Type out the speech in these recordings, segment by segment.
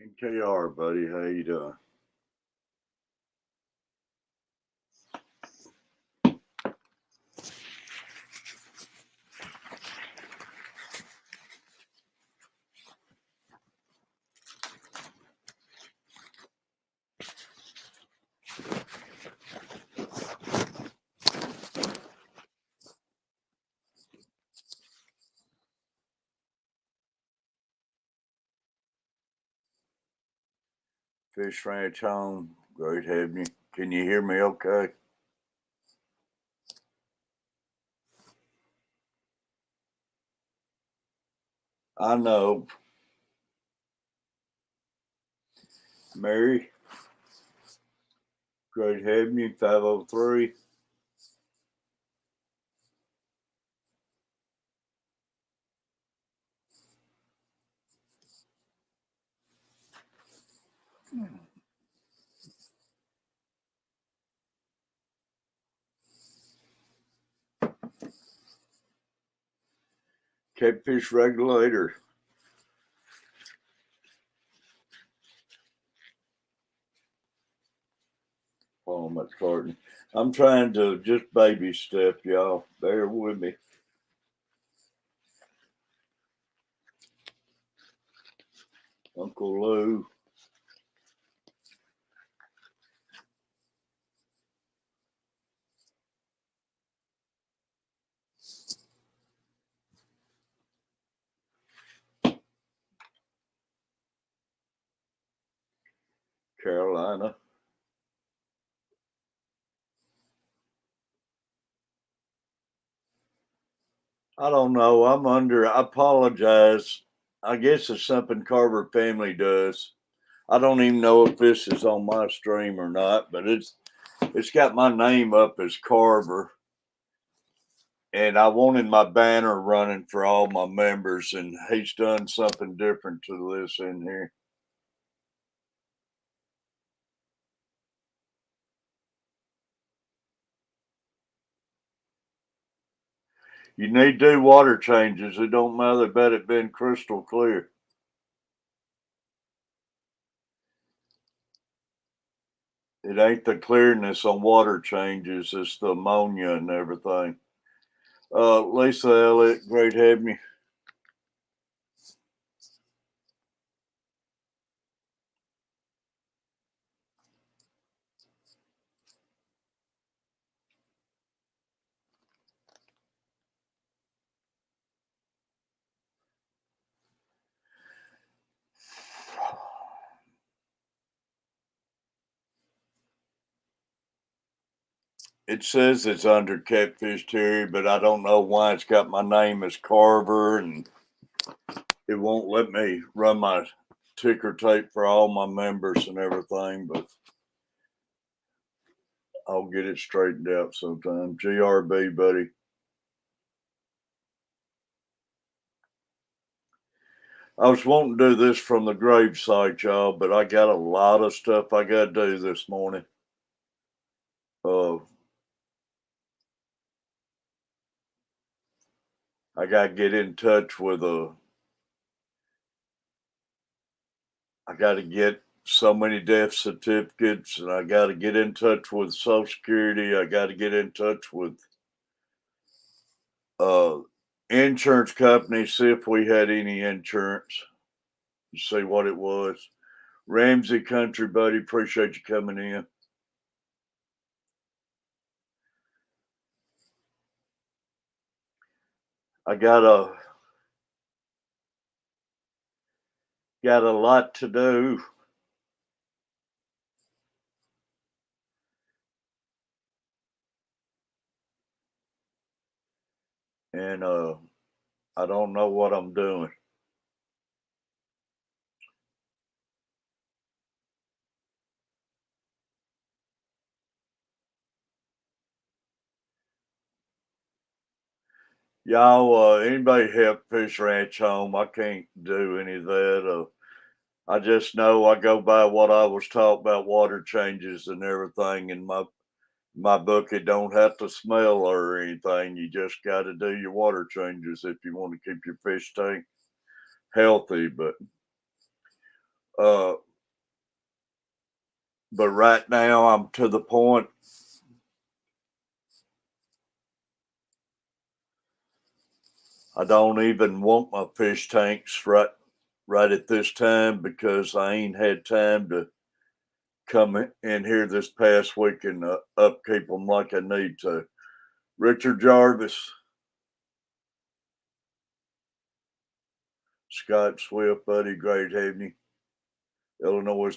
NKR, buddy. How you doing? Fish Ranch home. Great having you. Can you hear me okay? I know. Mary, great having you. 503. Catfish regulator. Oh, my carton. I'm trying to just baby step, y'all. Bear with me. Uncle Lou. Carolina. I don't know. I apologize. I guess it's something Carver family does. I don't even know if this is on my stream or not, but it's got my name up as Carver, and I wanted my banner running for all my members, and he's done something different to this in here. You need to do water changes. It don't matter about it being crystal clear. It ain't the clearness on water changes, it's the ammonia and everything. Lisa Elliott, great having you. It says it's under Catfish Terry, but I don't know why it's got my name as Carver, and it won't let me run my ticker tape for all my members and everything, but I'll get it straightened out sometime. GRB, buddy. I was wanting to do this from the grave site, y'all, but I got a lot of stuff I got to do this morning. I got to get in touch with I got to get so many death certificates, and I got to get in touch with Social Security. I got to get in touch with uh, insurance companies, see if we had any insurance, see what it was. Ramsey Country, buddy, appreciate you coming in. I got a lot to do. And I don't know what I'm doing. Y'all, anybody help Fish Ranch home? I can't do any of that. I just know I go by what I was taught about water changes and everything. In my book, it don't have to smell or anything. You just got to do your water changes if you want to keep your fish tank healthy. But But right now I'm to the point. I don't even want my fish tanks right at this time because I ain't had time to come in here this past week and upkeep them like I need to. Richard Jarvis, Scott Swift, buddy, great having you. Illinois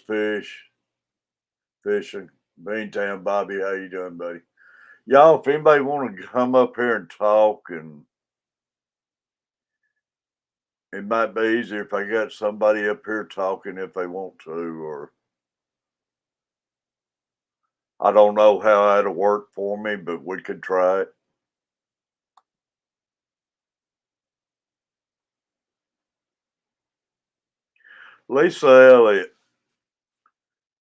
fishing, Beantown, Bobby, how you doing, buddy? Y'all, if anybody want to come up here and talk, and it might be easier if I got somebody up here talking if they want to, or I don't know how that'll work for me, but we could try it. Lisa Elliott.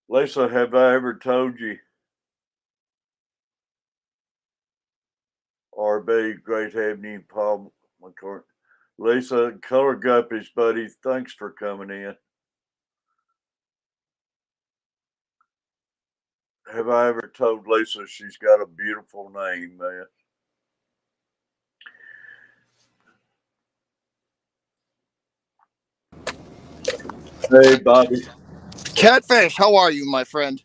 Lisa, have I ever told you? RB, great having you, Paul McCourt. Lisa, Color Guppies, buddy, thanks for coming in. Have I ever told Lisa she's got a beautiful name, man? Hey, Bobby. Catfish, how are you, my friend?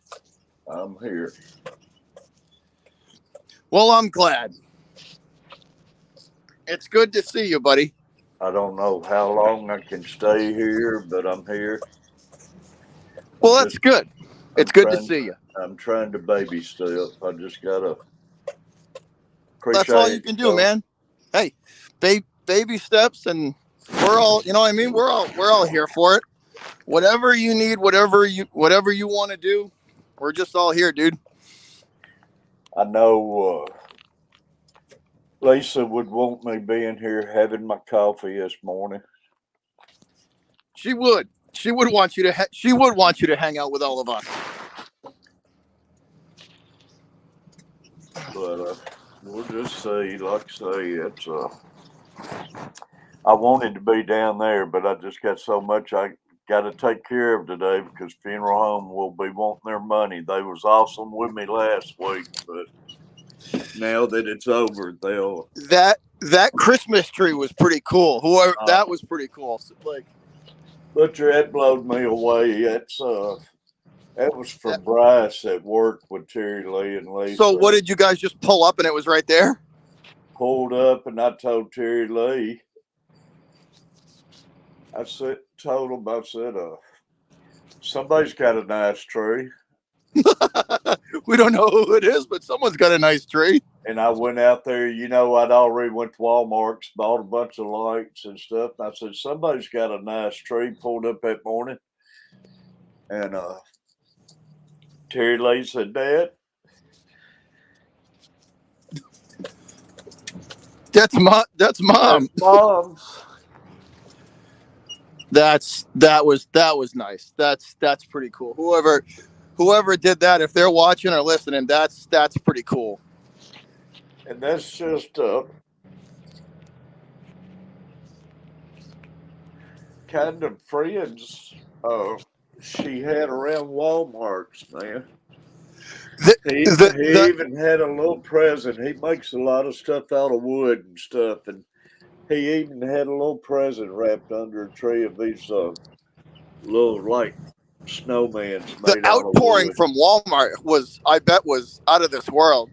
I'm here. Well, I'm glad. It's good to see you, buddy. I don't know how long I can stay here, but I'm here. Well, that's good. It's good to see you. I'm trying to baby step. I just gotta. That's all you can do, man. Hey, baby steps, and we're all, you know what I mean? We're all here for it. Whatever you need, whatever you want to do, we're just all here, dude. I know Lisa would want me being here having my coffee this morning. She would. She would want you to. She would want you to hang out with all of us. But we'll just see. Like I say, it's I wanted to be down there, but I just got so much I got to take care of today because funeral home will be wanting their money. They was awesome with me last week, but now that it's over, they'll. That Christmas tree was pretty cool. Whoever that was pretty cool. So, like, Butcher, that blowed me away. That's that was for Bryce at work with Terry Lee and Lisa. So what did you guys just pull up and it was right there? Pulled up and I told Terry Lee. I told him, I said, somebody's got a nice tree. We don't know who it is, but someone's got a nice tree. And I went out there, you know, I'd already went to Walmart, bought a bunch of lights and stuff. And I said, somebody's got a nice tree. Pulled up that morning. And Terry Lee said, Dad. That's mom. That's mom's. That was nice. That's pretty cool. Whoever did that, if they're watching or listening, that's pretty cool. And that's just kind of friends she had around Walmart's, man. He even had a little present. He makes a lot of stuff out of wood and stuff, and he even had a little present wrapped under a tree of these little like snowmans. The outpouring from Walmart was out of this world.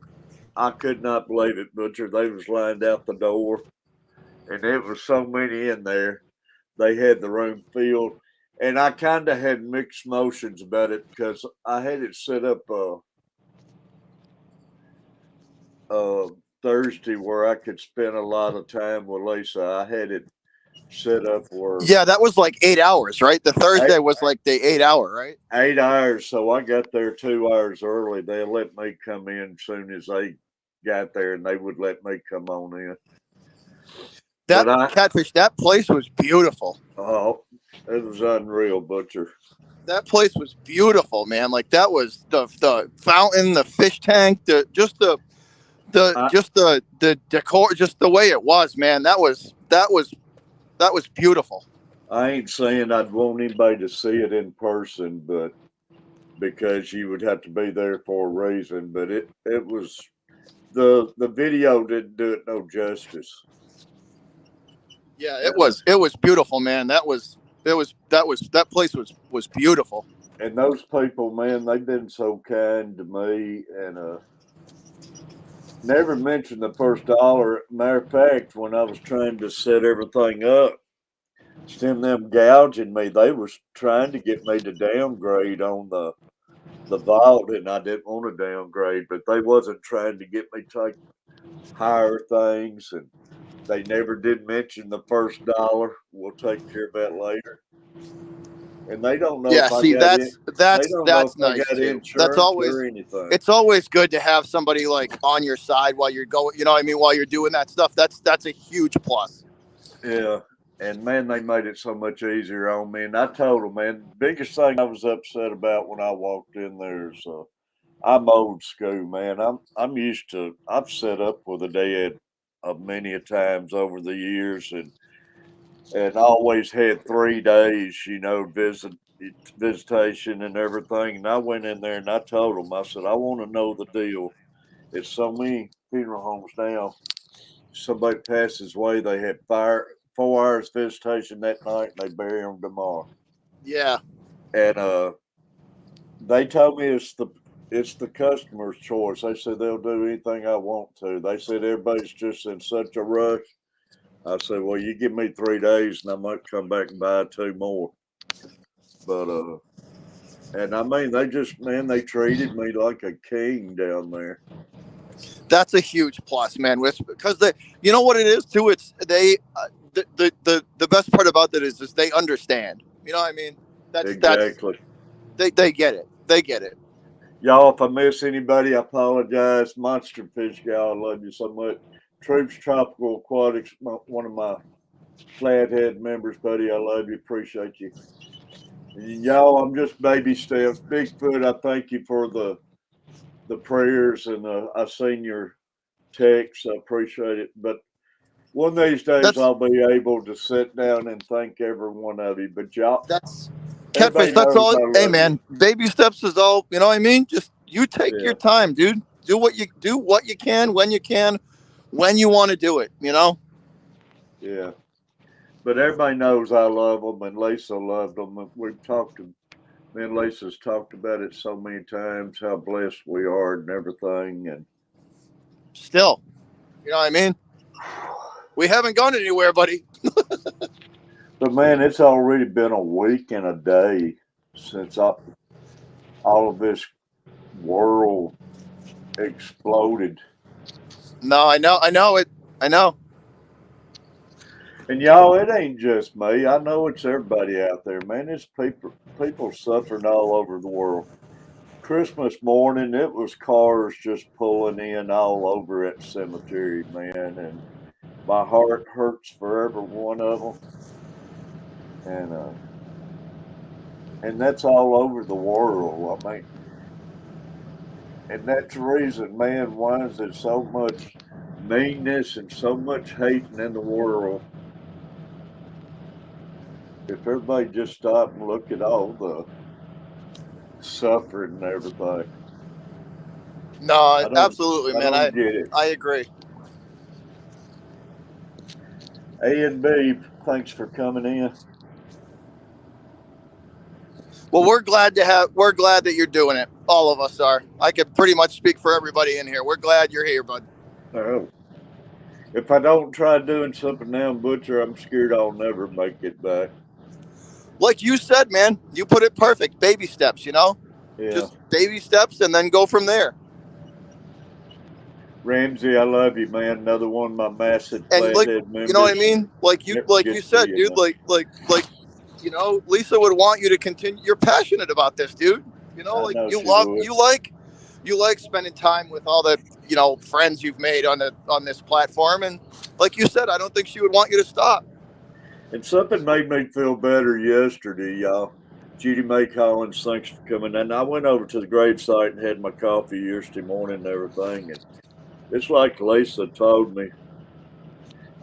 I could not believe it, Butcher. They was lined out the door, and there was so many in there. They had the room filled, and I kind of had mixed emotions about it because I had it set up Thursday where I could spend a lot of time with Lisa. I had it set up where that was like 8 hours, right? The Thursday was like the 8 hour, right? 8 hours. So I got there 2 hours early. They let me come in as soon as they got there, and they would let me come on in. Catfish, that place was beautiful. Oh, it was unreal, Butcher. That place was beautiful, man. Like that was the fountain, the fish tank, the decor, just the way it was, man. That was beautiful. I ain't saying I'd want anybody to see it in person, but because you would have to be there for a reason. But it was the video didn't do it no justice. Yeah, it was beautiful, man. That place was beautiful. And those people, man, they've been so kind to me, and never mentioned the first dollar. Matter of fact, when I was trying to set everything up, instead of them gouging me, they was trying to get me to downgrade on the vault, and I didn't want to downgrade, but they wasn't trying to get me to take higher things, and they never did mention the first dollar. We'll take care of that later. And they don't know Yeah, if I see, got it. They don't know if that's I nice got too. That's insurance always or anything. It's always good to have somebody like on your side while you're going. You know what I mean? While you're doing that stuff, that's a huge plus. Yeah. And man, they made it so much easier on me. And I told them, man, biggest thing I was upset about when I walked in there is I'm old school, man. I'm used to. I've set up with a dad many a times over the years, and always had 3 days, visitation and everything. And I went in there and I told them, I said, I want to know the deal. It's so many funeral homes now. Somebody passes away, they had 4 hours visitation that night, and they bury them tomorrow. Yeah. And they told me it's the customer's choice. They said they'll do anything I want to. They said everybody's just in such a rush. I said, well, you give me 3 days, and I might come back and buy 2 more. But and I mean, they treated me like a king down there. That's a huge plus, man. Because you know what it is too. It's the best part about that is they understand. You know what I mean? Exactly. They get it. They get it. Y'all, if I miss anybody, I apologize. Monster Fish Guy, I love you so much. Troops Tropical Aquatics, one of my Flathead members, buddy. I love you. Appreciate you. Y'all, I'm just baby steps. Bigfoot, I thank you for the prayers, and I seen your text. I appreciate it. But one of these days, I'll be able to sit down and thank every one of you. But y'all, that's everybody Catfish. That's knows all. I Hey, love man. Baby steps is all. You know what I mean? Just you take you. your time, dude. Do what you can, when you want to do it. You know. Yeah. But everybody knows I love them, and Lisa loved them. We've talked to me and Lisa's talked about it so many times, how blessed we are and everything. And still, you know what I mean? We haven't gone anywhere, buddy. But man, it's already been a week and a day since all of this world exploded. No, I know it. I know. And y'all, it ain't just me. I know it's everybody out there, man. It's people suffering all over the world. Christmas morning, it was cars just pulling in all over that cemetery, man. And my heart hurts for every one of them. And that's all over the world. I mean, and that's the reason, man, why is there so much meanness and so much hating in the world? If everybody just stopped and look at all the suffering and everything. No, absolutely, I man. don't get it. I agree. A and B, thanks for coming in. Well, we're glad that you're doing it. All of us are. I could pretty much speak for everybody in here. We're glad you're here, bud. Oh. If I don't try doing something now, Butcher, I'm scared I'll never make it back. Like you said, man, you put it perfect. Baby steps, you know? Yeah. Just baby steps and then go from there. Ramsey, I love you, man. Another one of my massive And like, Flathead members. you know what I mean? Like you said, dude, like, you know, Lisa would want you to continue. You're passionate about this, dude. You know, like you like spending time with all the, you know, friends you've made on this platform. And like you said, I don't think she would want you to stop. And something made me feel better yesterday, y'all. Judy May Collins, thanks for coming. And I went over to the gravesite and had my coffee yesterday morning and everything. And it's like Lisa told me.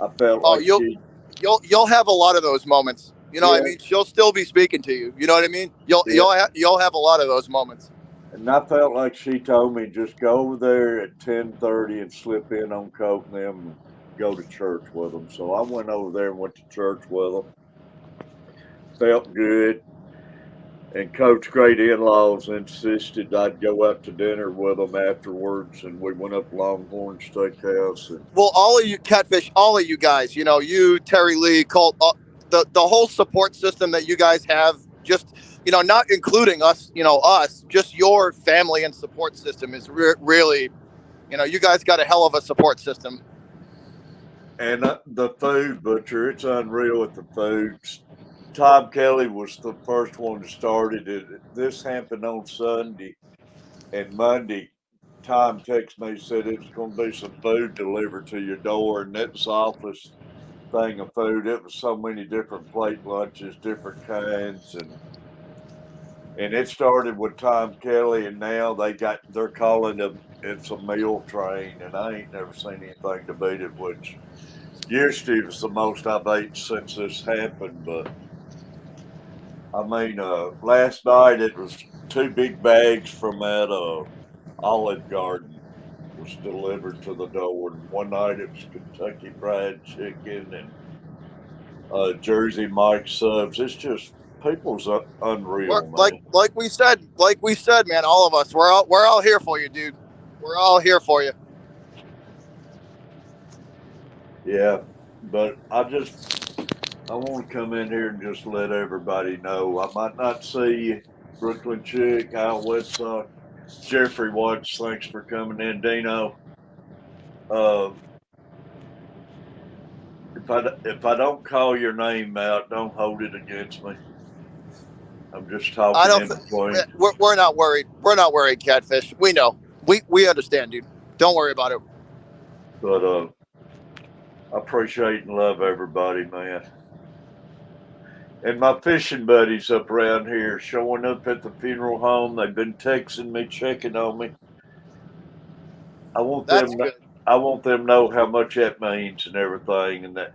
I felt like you'll have a lot of those moments. You know what I mean? She'll still be speaking to you. You know what I mean? You'll have a lot of those moments. And I felt like she told me just go over there at 10:30 and slip in on Coke and them and go to church with them. So I went over there and went to church with them. Felt good. And Coach Great in-laws insisted I'd go out to dinner with them afterwards, and we went up Longhorn Steakhouse. And well, all of you Catfish, all of you guys, you know, you, Terry Lee, Colt, the whole support system that you guys have, just, you know, not including us, you know, us, just your family and support system is really, you know, you guys got a hell of a support system. And the food, Butcher, it's unreal with the food. Tom Kelly was the first one to start it. This happened on Sunday, and Monday, Tom texted me, said it was going to be some food delivered to your door, and that's the office thing of food. It was so many different plate lunches, different kinds, and it started with Tom Kelly, and now they're calling it's a meal train, and I ain't never seen anything to beat it. Which usually was the most I've ate since this happened, but I mean, last night it was 2 big bags from that Olive Garden was delivered to the door, and one night it was Kentucky Fried Chicken and Jersey Mike's subs. It's just people's unreal, man. Like we said, man. All of us, we're all here for you, dude. We're all here for you. Yeah, but I want to come in here and just let everybody know I might not see you, Brooklyn Chick, Al Whitsock, Jeffrey Watts. Thanks for coming in, Dino. If I don't call your name out, don't hold it against me. I'm just talking in between. We're not worried. We're not worried, Catfish. We know. We understand, dude. Don't worry about it. But I appreciate and love everybody, man. And my fishing buddies up around here showing up at the funeral home. They've been texting me, checking on me. I want them to know how much that means and everything. And that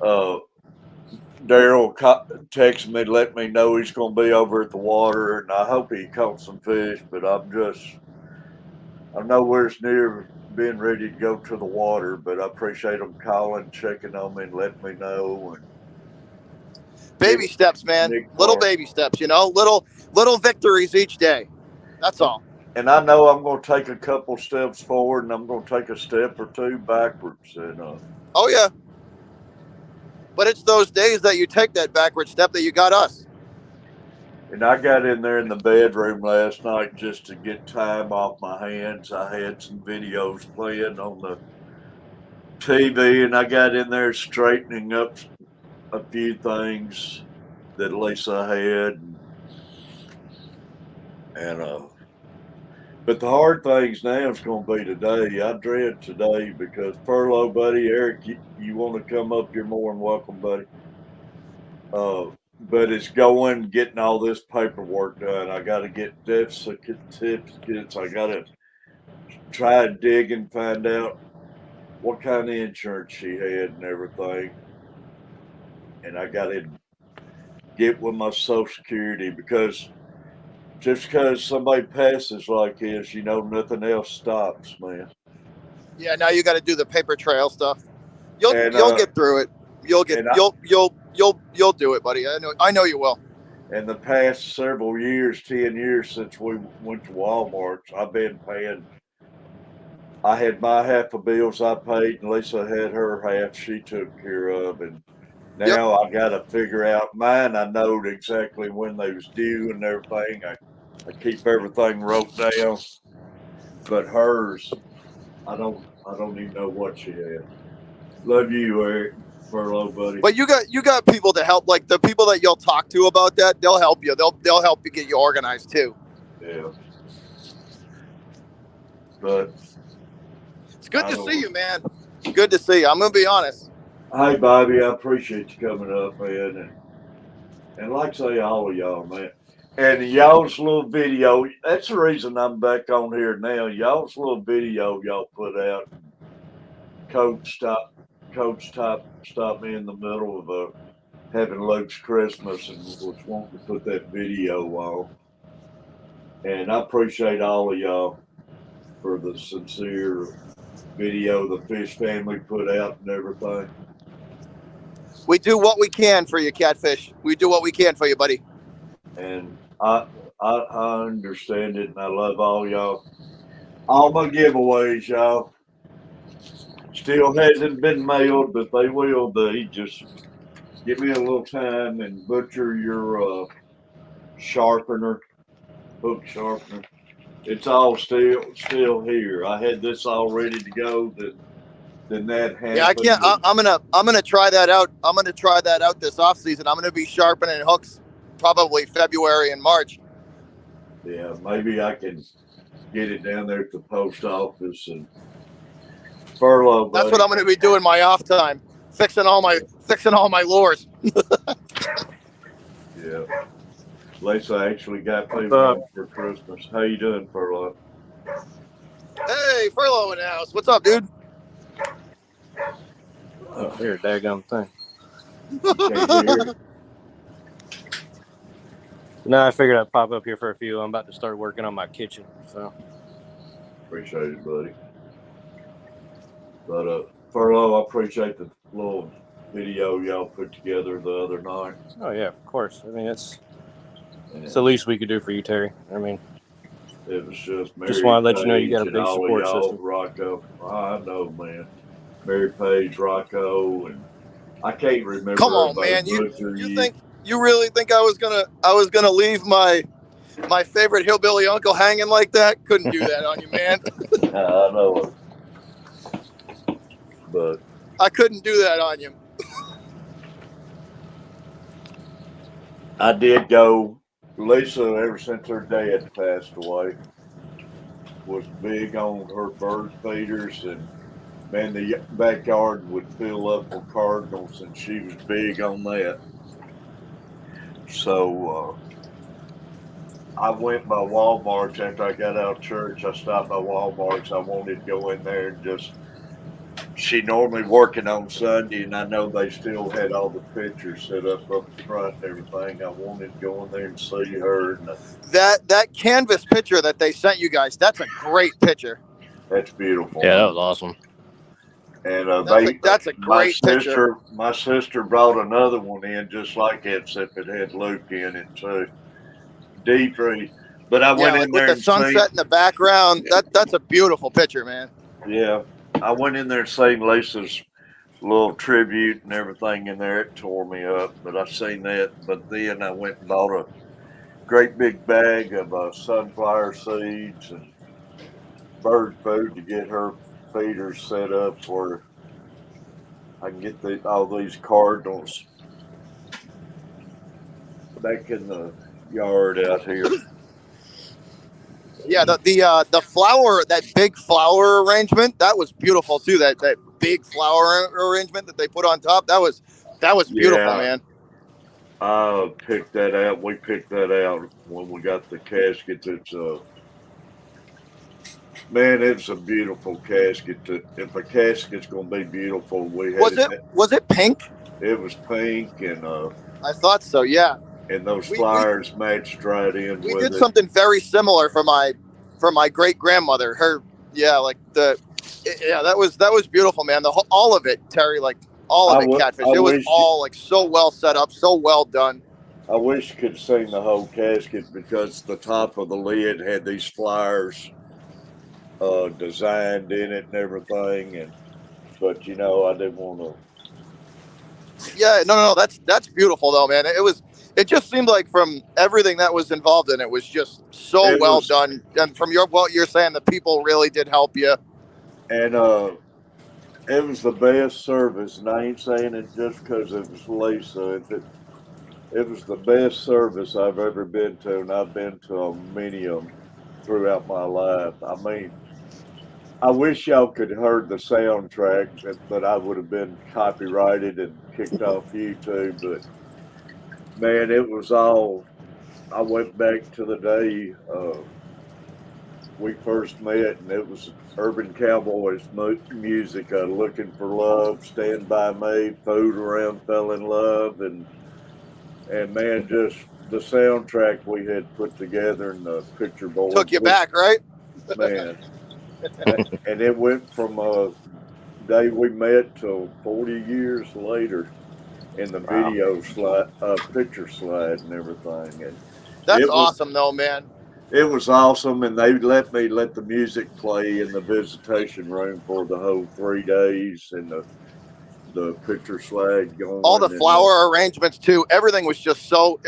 Daryl texted me to let me know he's going to be over at the water, and I hope he caught some fish. But I'm nowhere near being ready to go to the water. But I appreciate them calling, checking on me, and letting me know. And baby steps, man. Little baby steps, you know, little victories each day. That's all. And I know I'm going to take a couple steps forward, and I'm going to take a step or two backwards. And oh yeah, but it's those days that you take that backward step that you got us. And I got in there in the bedroom last night just to get time off my hands. I had some videos playing on the TV, and I got in there straightening up a few things that Lisa had. But the hard things now is going to be today. I dread today because furlough, buddy, Eric, you want to come up? You're more than welcome, buddy. But it's getting all this paperwork done. I got to get death certificates. I got to try and dig and find out what kind of insurance she had and everything. And I got to get with my Social Security because just because somebody passes like this, you know, nothing else stops, man. Yeah, now you got to do the paper trail stuff. You'll get through it. You'll do it, buddy. I know you will. In the past several years, 10 years since we went to Walmart, I've been paying. I had my half of bills I paid, and Lisa had her half she took care of, and now I got to figure out mine. I know exactly when they was due and everything. I keep everything wrote down, but hers, I don't even know what she had. Love you, Eric. Furlough, buddy. But you got people to help, like the people that you'll talk to about that. They'll help you. They'll help you get you organized too. Yeah. But it's good to see you, man. Good to see you. I'm gonna be honest. Hey, Bobby, I appreciate you coming up, man. And like I say, all of y'all, man. And y'all's little video, that's the reason I'm back on here now. Y'all's little video y'all put out. Coach stopped me in the middle of having Luke's Christmas and was wanting to put that video on. And I appreciate all of y'all for the sincere video the Fish family put out and everything. We do what we can for you, Catfish. We do what we can for you, buddy. And I understand it, and I love all y'all. All my giveaways, y'all, still hasn't been mailed, but they will be. Just give me a little time and butcher your sharpener, hook sharpener. It's all still here. I had this all ready to go. Then that happened. Yeah, I can't. I'm gonna try that out. I'm gonna try that out this off season. I'm gonna be sharpening hooks probably February and March. Yeah, maybe I can get it down there at the post office and furlough. Buddy. That's what I'm gonna be doing my off time, fixing all my lures. Yeah. Lisa actually got people for Christmas. How you doing, Furlough? Hey, Furlough in the house. What's up, dude? Oh, here, daggum thing. No, I figured I'd pop up here for a few. I'm about to start working on my kitchen, so. Appreciate it, buddy. But Furlough, I appreciate the little video y'all put together the other night. Oh yeah, of course. I mean, it's the least we could do for you, Terry. I mean, it was just Mary just want to let Page you know you got a big support y'all, system. Rocco, I know, man. Mary Page, Rocco, and I can't remember. Come on, man. You really think I was gonna leave my favorite hillbilly uncle hanging like that? Couldn't do that on you, man. I know it. But I couldn't do that on you. I did go. Lisa, ever since her dad passed away, was big on her bird feeders, and man, the backyard would fill up with cardinals, and she was big on that. So I went by Walmart's after I got out of church. I stopped by Walmart's. I wanted to go in there and just. She normally working on Sunday, and I know they still had all the pictures set up front and everything. I wanted to go in there and see her. And that canvas picture that they sent you guys, that's a great picture. That's beautiful. Yeah, that was awesome. And that's a great picture. My sister brought another one in just like it, except it had Luke in it too. D3. But I went in there with the sunset in the background. That's a beautiful picture, man. Yeah. I went in there and seen Lisa's little tribute and everything in there. It tore me up, but I seen that. But then I went and bought a great big bag of sunflower seeds and bird food to get her feeders set up where I can get all these cardinals back in the yard out here. Yeah, the flower, that big flower arrangement, that was beautiful too. That big flower arrangement that they put on top, that was beautiful, man. I picked that out. We picked that out when we got the casket. It's man, it's a beautiful casket. If a casket's gonna be beautiful, was it pink? It was pink, and I thought so. Yeah. And those flowers matched right in. We did something very similar for my great grandmother. That was beautiful, man. All of it, Terry, Catfish. It was all so well set up, so well done. I wish you could see the whole casket because the top of the lid had these flowers designed in it and everything, but I didn't want to. Yeah, no, that's beautiful though, man. It just seemed like from everything that was involved in it was just so well done. And from what you're saying, the people really did help you. And it was the best service, and I ain't saying it just because it was Lisa. It was the best service I've ever been to, and I've been to many of them throughout my life. I mean, I wish y'all could have heard the soundtrack, but I would have been copyrighted and kicked off YouTube. But man, it was all. I went back to the day we first met, and it was Urban Cowboys music. Looking for Love, Stand by Me, Food Around, Fell in Love, and man, just the soundtrack we had put together and the picture board Took you back, right? man. And it went from day we met till 40 years later in the Wow. video slide, picture slide and everything. And That's it was awesome, though, man. it was awesome, and they let me let the music play in the visitation room for the whole 3 days, and the picture slide going. All the flower arrangements too. Everything was just so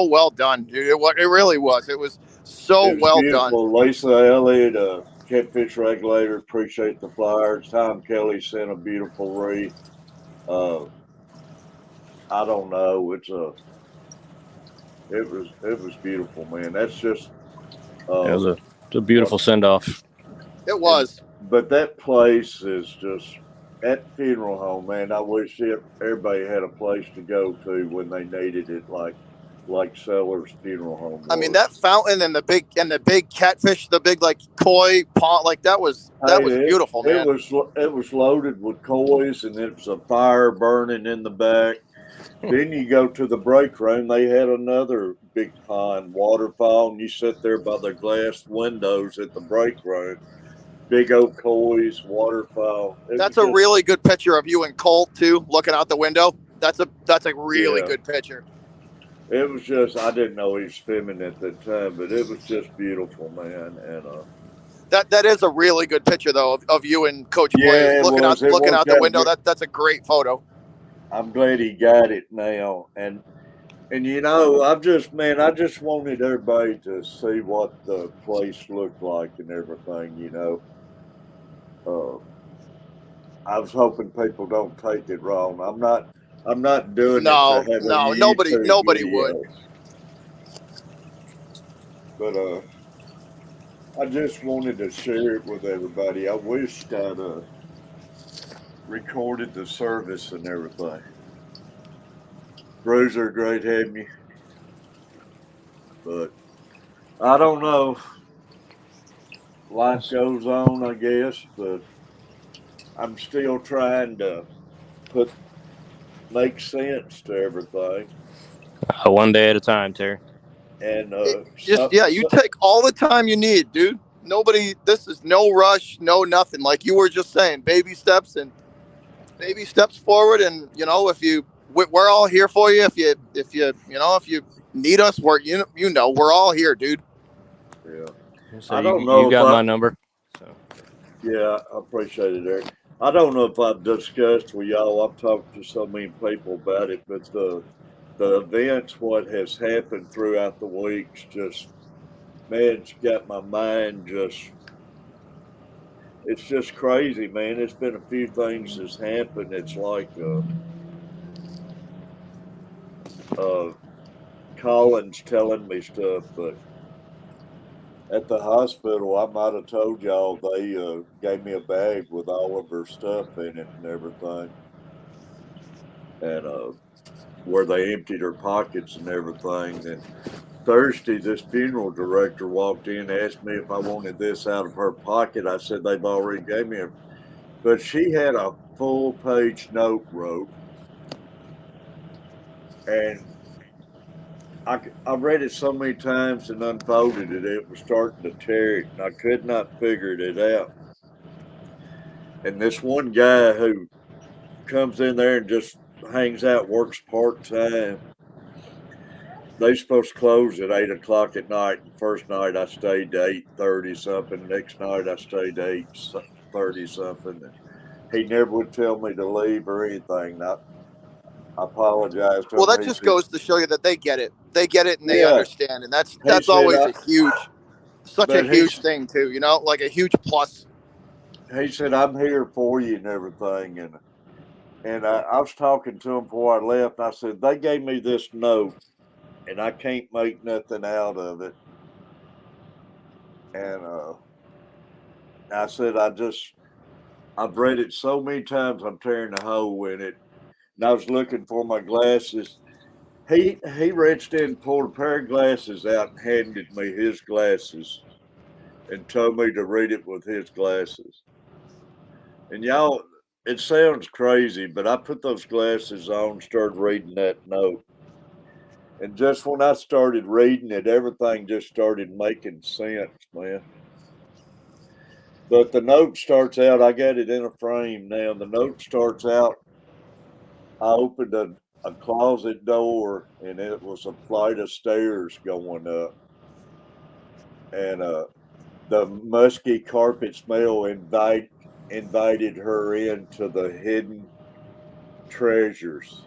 well done, dude. It really was. It was so well beautiful. done. Lisa Elliott, Catfish Regulator, appreciate the flowers. Tom Kelly sent a beautiful wreath. I don't know. It was beautiful, man. That's just It was a beautiful send off. It was. But that place is just that funeral home, man. I wish everybody had a place to go to when they needed it, like Sellers Funeral Home. I mean, that fountain and the big catfish, the big like koi pond, like that was beautiful, man. It was loaded with kois, and it was a fire burning in the back. Then you go to the break room. They had another big pond waterfall, and you sit there by the glass windows at the break room. Big oak kois, waterfall. That's a really good picture of you and Colt too, looking out the window. That's a really good picture. It was just, I didn't know he was filming at the time, but it was just beautiful, man. And that is a really good picture though of you and Coach Blaze looking out the window. That's a great photo. I'm glad he got it now, and you know, I just wanted everybody to see what the place looked like and everything. You know, I was hoping people don't take it wrong. I'm not doing it to have nobody would. But I just wanted to share it with everybody. I wished I'd recorded the service and everything. Bruiser, great having you. But I don't know. Life goes on, I guess, but I'm still trying to make sense to everything. One day at a time, Terry. And you take all the time you need, dude. This is no rush, no nothing. Like you were just saying, baby steps forward. And you know, we're all here for you. If you need us, we're all here, dude. Yeah. So I don't know. You got my number. So. Yeah, I appreciate it, Eric. I don't know if I've discussed with y'all. I've talked to so many people about it, but the events, what has happened throughout the weeks, just man, it's got my mind it's just crazy, man. It's been a few things that's happened. It's like Colin's telling me stuff, but at the hospital, I might have told y'all they gave me a bag with all of her stuff in it and everything, and where they emptied her pockets and everything. And Thursday, this funeral director walked in, asked me if I wanted this out of her pocket. I said they've already gave me it, but she had a full-page note wrote, and I read it so many times and unfolded it. It was starting to tear it, and I could not figure it out. And this one guy who comes in there and just hangs out, works part-time, they're supposed to close at 8 o'clock at night. And first night I stayed to 8:30 something. Next night I stayed to 8:30 something. And he never would tell me to leave or anything. I apologize to him. Well, that just goes to show you that they get it. They get it and they understand, and that's always such a huge thing too. You know, like a huge plus. He said, "I'm here for you and everything," and I was talking to him before I left. And I said, "They gave me this note, and I can't make nothing out of it." And I said, I've read it so many times, I'm tearing a hole in it. And I was looking for my glasses. He reached in, pulled a pair of glasses out, and handed me his glasses. and told me to read it with his glasses. And y'all, it sounds crazy, but I put those glasses on, started reading that note. And just when I started reading it, everything just started making sense, man. But the note starts out, I got it in a frame now. The note starts out, I opened a closet door and it was a flight of stairs going up. And the musky carpet smell invited her into the hidden treasures.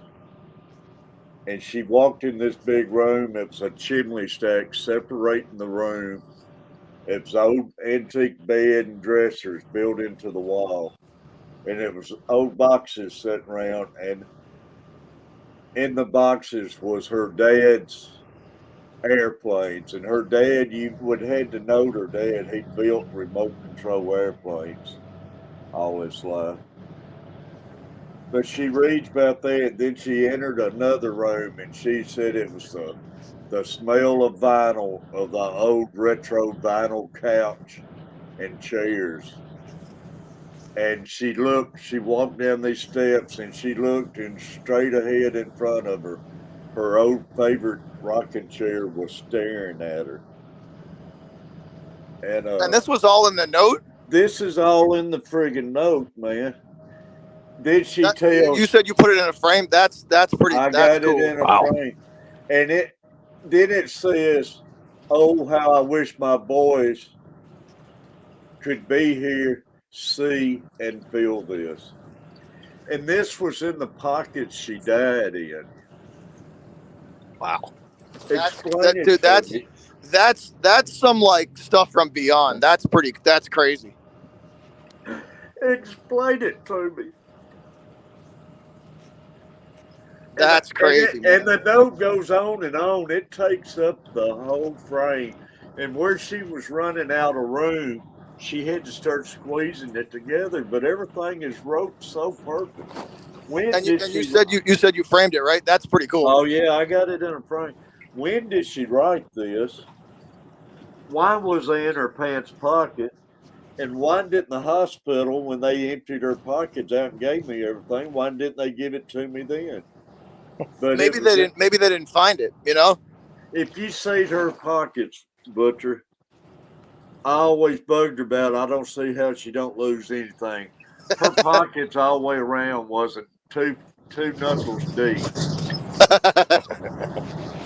And she walked in this big room. It was a chimney stack separating the room. It was old antique bed and dressers built into the wall. And it was old boxes sitting around. And in the boxes was her dad's airplanes. And her dad, you would had to know her dad. He built remote control airplanes all his life. But she reads about that. Then she entered another room and she said it was the smell of vinyl, of the old retro vinyl couch and chairs. And she walked down these steps and she looked, and straight ahead in front of her, her old favorite rocking chair was staring at her. And this was all in the note? This is all in the friggin' note, man. Did she tell? You said you put it in a frame. That's pretty. I that's got cool. it in a frame, and it says, "Oh, how I wish my boys could be here, see and feel this." And this was in the pocket she died in. Wow. That's some like stuff from beyond. That's crazy. Explain it to me. That's crazy. And the note goes on and on. It takes up the whole frame. And where she was running out of room, she had to start squeezing it together. But everything is wrote so perfect. You said you framed it, right? That's pretty cool. Oh yeah, I got it in a frame. When did she write this? Why was they in her pants pocket? And why didn't the hospital, when they emptied her pockets out and gave me everything, why didn't they give it to me then? But maybe they didn't find it, you know? If you see her pockets, Butcher, I always bugged her about it. I don't see how she don't lose anything. Her pockets all the way around wasn't two knuckles deep.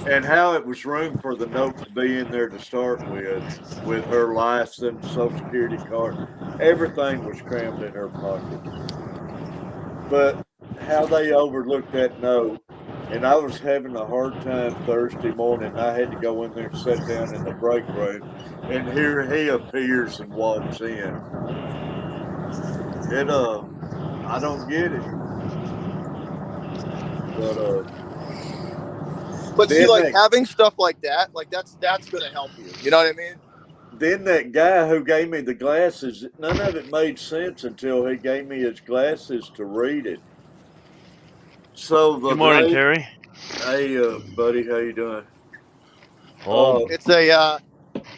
And how it was room for the note to be in there to start with her license, Social Security card. Everything was crammed in her pocket. But how they overlooked that note, and I was having a hard time Thursday morning. I had to go in there and sit down in the break room, and here he appears and walks in. And I don't get it. But see, like having stuff like that, like that's gonna help you. You know what I mean? Then that guy who gave me the glasses, none of it made sense until he gave me his glasses to read it. So good morning, Terry. Hey, buddy, how you doing?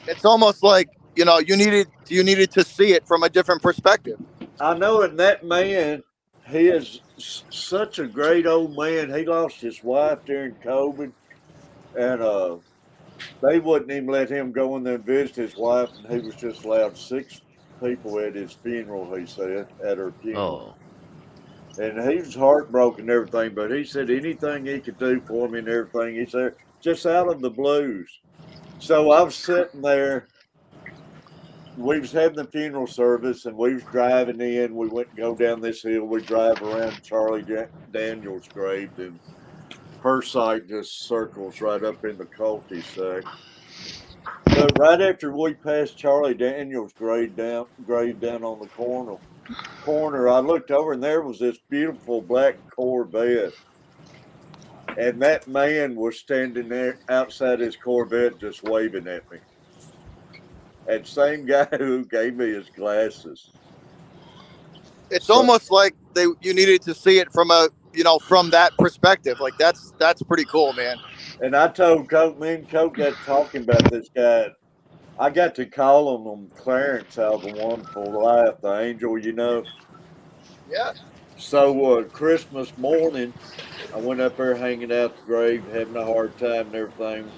It's almost like you needed to see it from a different perspective. I know, and that man, he is such a great old man. He lost his wife during COVID, and they wouldn't even let him go in there and visit his wife, and he was just allowed 6 people at his funeral, he said, at her funeral. Oh. And he was heartbroken and everything, but he said anything he could do for me and everything. He said, just out of the blues. So I was sitting there. We was having the funeral service, and we was driving in. We went and go down this hill. We drive around Charlie Daniels' grave, and her site just circles right up in the cul-de-sac. But right after we passed Charlie Daniels' grave down on the corner, I looked over, and there was this beautiful black Corvette. And that man was standing there outside his Corvette just waving at me. And same guy who gave me his glasses. It's almost like you needed to see it from from that perspective. Like that's pretty cool, man. And I told Coke, me and Coke got talking about this guy I got to calling them Clarence out of The Wonderful Life, the angel, you know. Yeah. So Christmas morning, I went up there hanging out the grave, having a hard time and everything.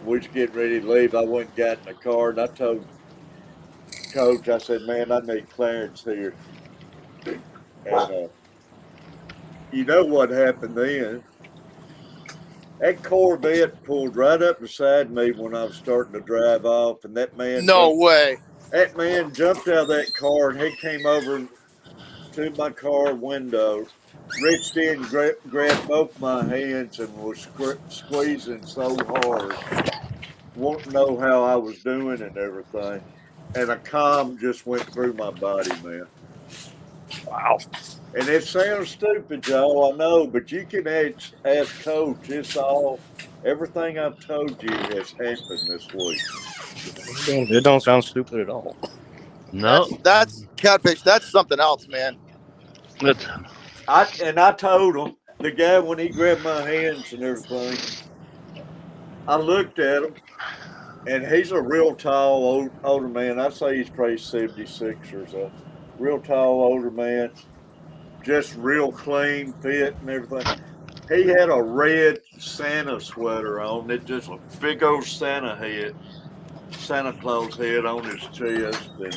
We was getting ready to leave. I went and got in the car, and I told Coach, I said, "Man, I need Clarence here." And you know what happened then? That Corvette pulled right up beside me when I was starting to drive off, and No way. that man jumped out of that car, and he came over to my car window, reached in, grabbed both my hands, and was squeezing so hard, wanting to know how I was doing and everything. And a calm just went through my body, man. Wow. And it sounds stupid, Joe, I know, but you can ask Coach. It's all, everything I've told you has happened this week. It don't sound stupid at all. No, That's Catfish. That's something else, man. it's I told him, the guy, when he grabbed my hands and everything, I looked at him, and he's a real tall, older man. I say he's probably 76 or so. Real tall, older man, just real clean fit and everything. He had a red Santa sweater on. It just a big old Santa Claus head on his chest, and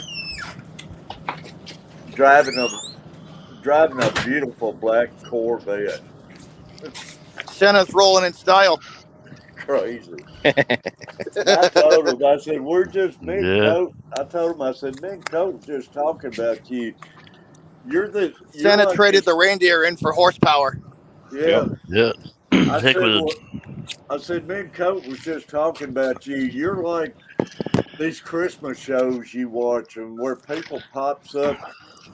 driving a beautiful black Corvette. Santa's rolling in style. Crazy. And I told him, I said, we're just me and yeah, Coach. I told him, I said, me and Coach just talking about you. You're Santa like traded this. the reindeer in for horsepower. Yeah. yeah. I Heck said, with it. well, I said, me and Coach was just talking about you. You're like these Christmas shows you watch and where people pops up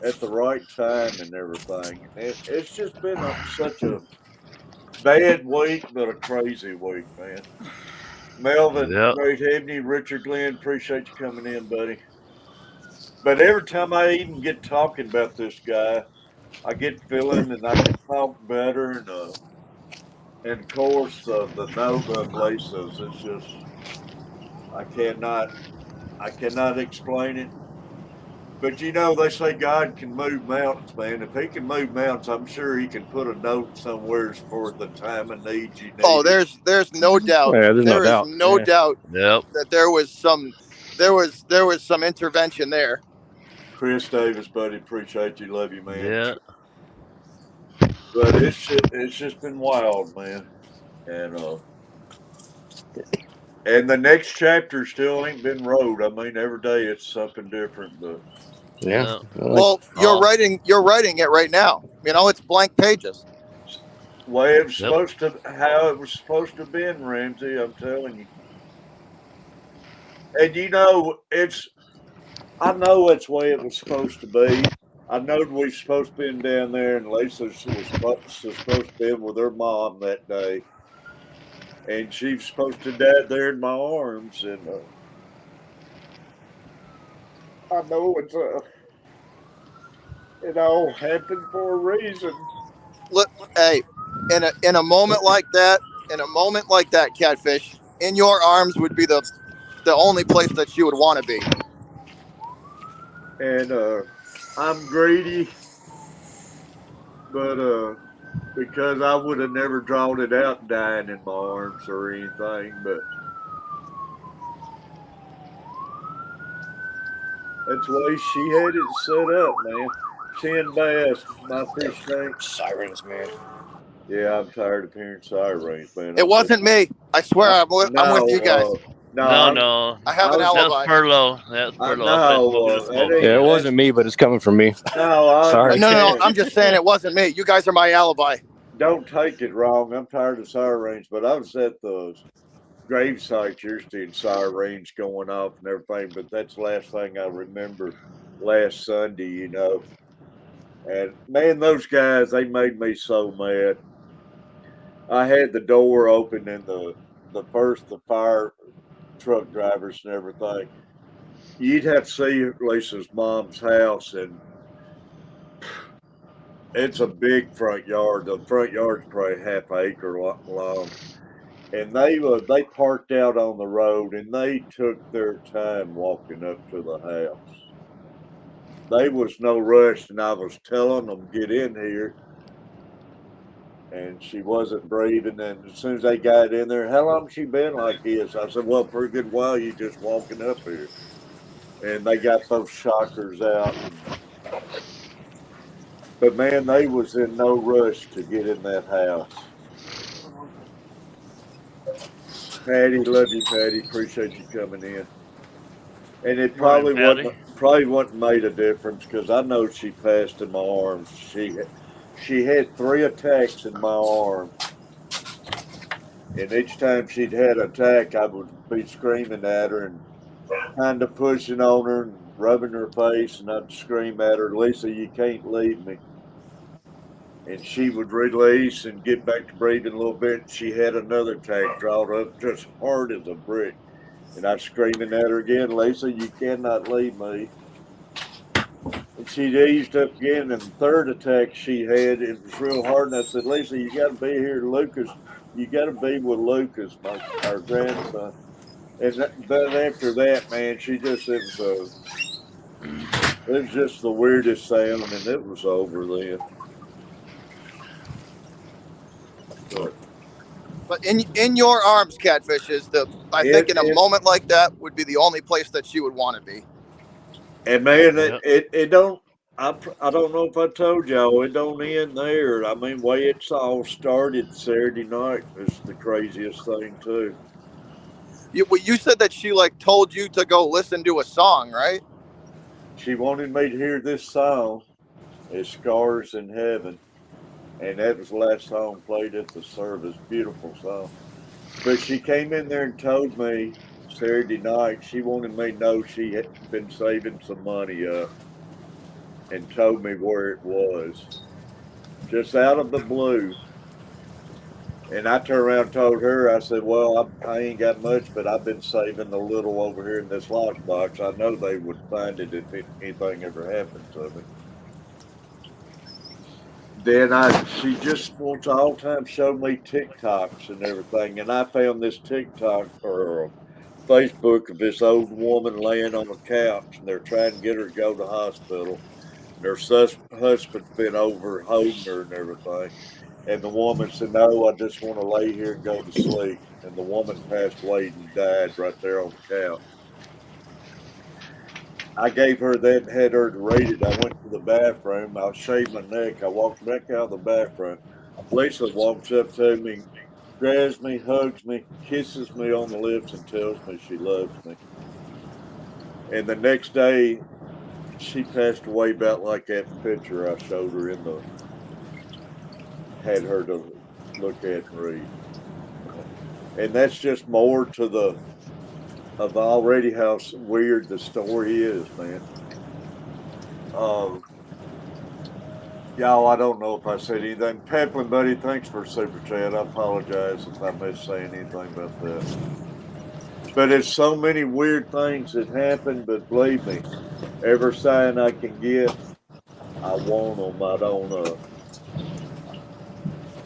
at the right time and everything. It's just been such a bad week, but a crazy week, man. Melvin, Yeah, great having you. Richard Glenn, appreciate you coming in, buddy. But every time I even get talking about this guy, I get feeling and I can talk better. And of course, the Nova of Laces, it's just, I cannot, I cannot explain it. But you know, they say God can move mountains, man. If he can move mountains, I'm sure he can put a note somewhere for the time of need you Oh, need it. there's no doubt. Yeah, there's no There is doubt. no Yeah. doubt yep. that there was some intervention there. Chris Davis, buddy, appreciate you, love you, man. Yeah. But it's just been wild, man. And the next chapter still ain't been wrote. I mean, every day it's something different, but Yeah. Yeah. Well, you're writing it right now. You know, it's blank pages. way it was Yep. supposed to, how it was supposed to have been, Ramsey. I'm telling you. And you know, I know it's the way it was supposed to be. I know we were supposed to be down there, and Lisa was supposed to be with her mom that day, and she was supposed to die there in my arms. And I know it all happened for a reason. Look, hey, in a moment like that, Catfish, in your arms would be the only place that she would want to be. And I'm greedy, but because I would have never drawn it out dying in my arms or anything, but that's the way she had it set up, man. 10 bass, my fish tank. Sirens, man. Yeah, I'm tired of hearing sirens, man. It wasn't me. I swear, I'm with you guys. No, I'm, no. I have an That's alibi. Furlough. That's Furlough. no, that ain't. Yeah, it wasn't me, but it's coming from me. No, I Sorry. No. understand. I'm just saying it wasn't me. You guys are my alibi. Don't take it wrong. I'm tired of sirens, but I was at the gravesite yesterday and sirens going off and everything, but that's the last thing I remember last Sunday, you know. And man, those guys, they made me so mad. I had the door open and the fire truck drivers and everything. You'd have to see Lisa's mom's house, and it's a big front yard. The front yard's probably half acre long. and they parked out on the road, and they took their time walking up to the house. They was no rush, and I was telling them get in here, and she wasn't breathing. And as soon as they got in there, how long she been like this? I said, well, for a good while. You just walking up here, and they got those shockers out. But man, they was in no rush to get in that house. Patty, love you, Patty. Appreciate you coming in. And it Morning, Patty. probably wouldn't made a difference because I know she passed in my arms. She had 3 attacks in my arm, and each time she'd had an attack, I would be screaming at her and kind of pushing on her and rubbing her face, and I'd scream at her, "Lisa, you can't leave me." And she would release and get back to breathing a little bit. She had another attack, drawed up just hard as a brick. And I was screaming at her again, "Lisa, you cannot leave me." And she eased up again. And the third attack she had, it was real hard. And I said, "Lisa, you got to be here, Lucas. You got to be with Lucas, our grandson." And then after that, man, it was just the weirdest sound, and it was over then. But in your arms, Catfish is I think in a moment like that would be the only place that she would want to be. And man, it don't. I don't know if I told y'all it don't end there. I mean, way it's all started Saturday night is the craziest thing too. You said that she like told you to go listen to a song, right? She wanted me to hear this song, "It's Scars in Heaven," and that was the last song played at the service. Beautiful song. But she came in there and told me Saturday night she wanted me to know she had been saving some money up and told me where it was. Just out of the blue. And I turned around and told her, I said, "Well, I ain't got much, but I've been saving a little over here in this lockbox. I know they would find it if anything ever happened to me." Then she just wants all the time show me TikToks and everything. And I found this TikTok or Facebook of this old woman laying on a couch, and they're trying to get her to go to the hospital. And her husband's been over holding her and everything. And the woman said, "No, I just want to lay here and go to sleep." And the woman passed away and died right there on the couch. I gave her that and had her to read it. I went to the bathroom. I shaved my neck. I walked back out of the bathroom. Lisa walks up to me, grabs me, hugs me, kisses me on the lips, and tells me she loves me. And the next day, she passed away about like that picture I showed her had her to look at and read. And that's just more to the of already how weird the story is, man. Y'all, I don't know if I said anything. Peplin, buddy, thanks for super chat. I apologize if I missed saying anything about that. But it's so many weird things that happen. But believe me, every sign I can get, I want them. I don't.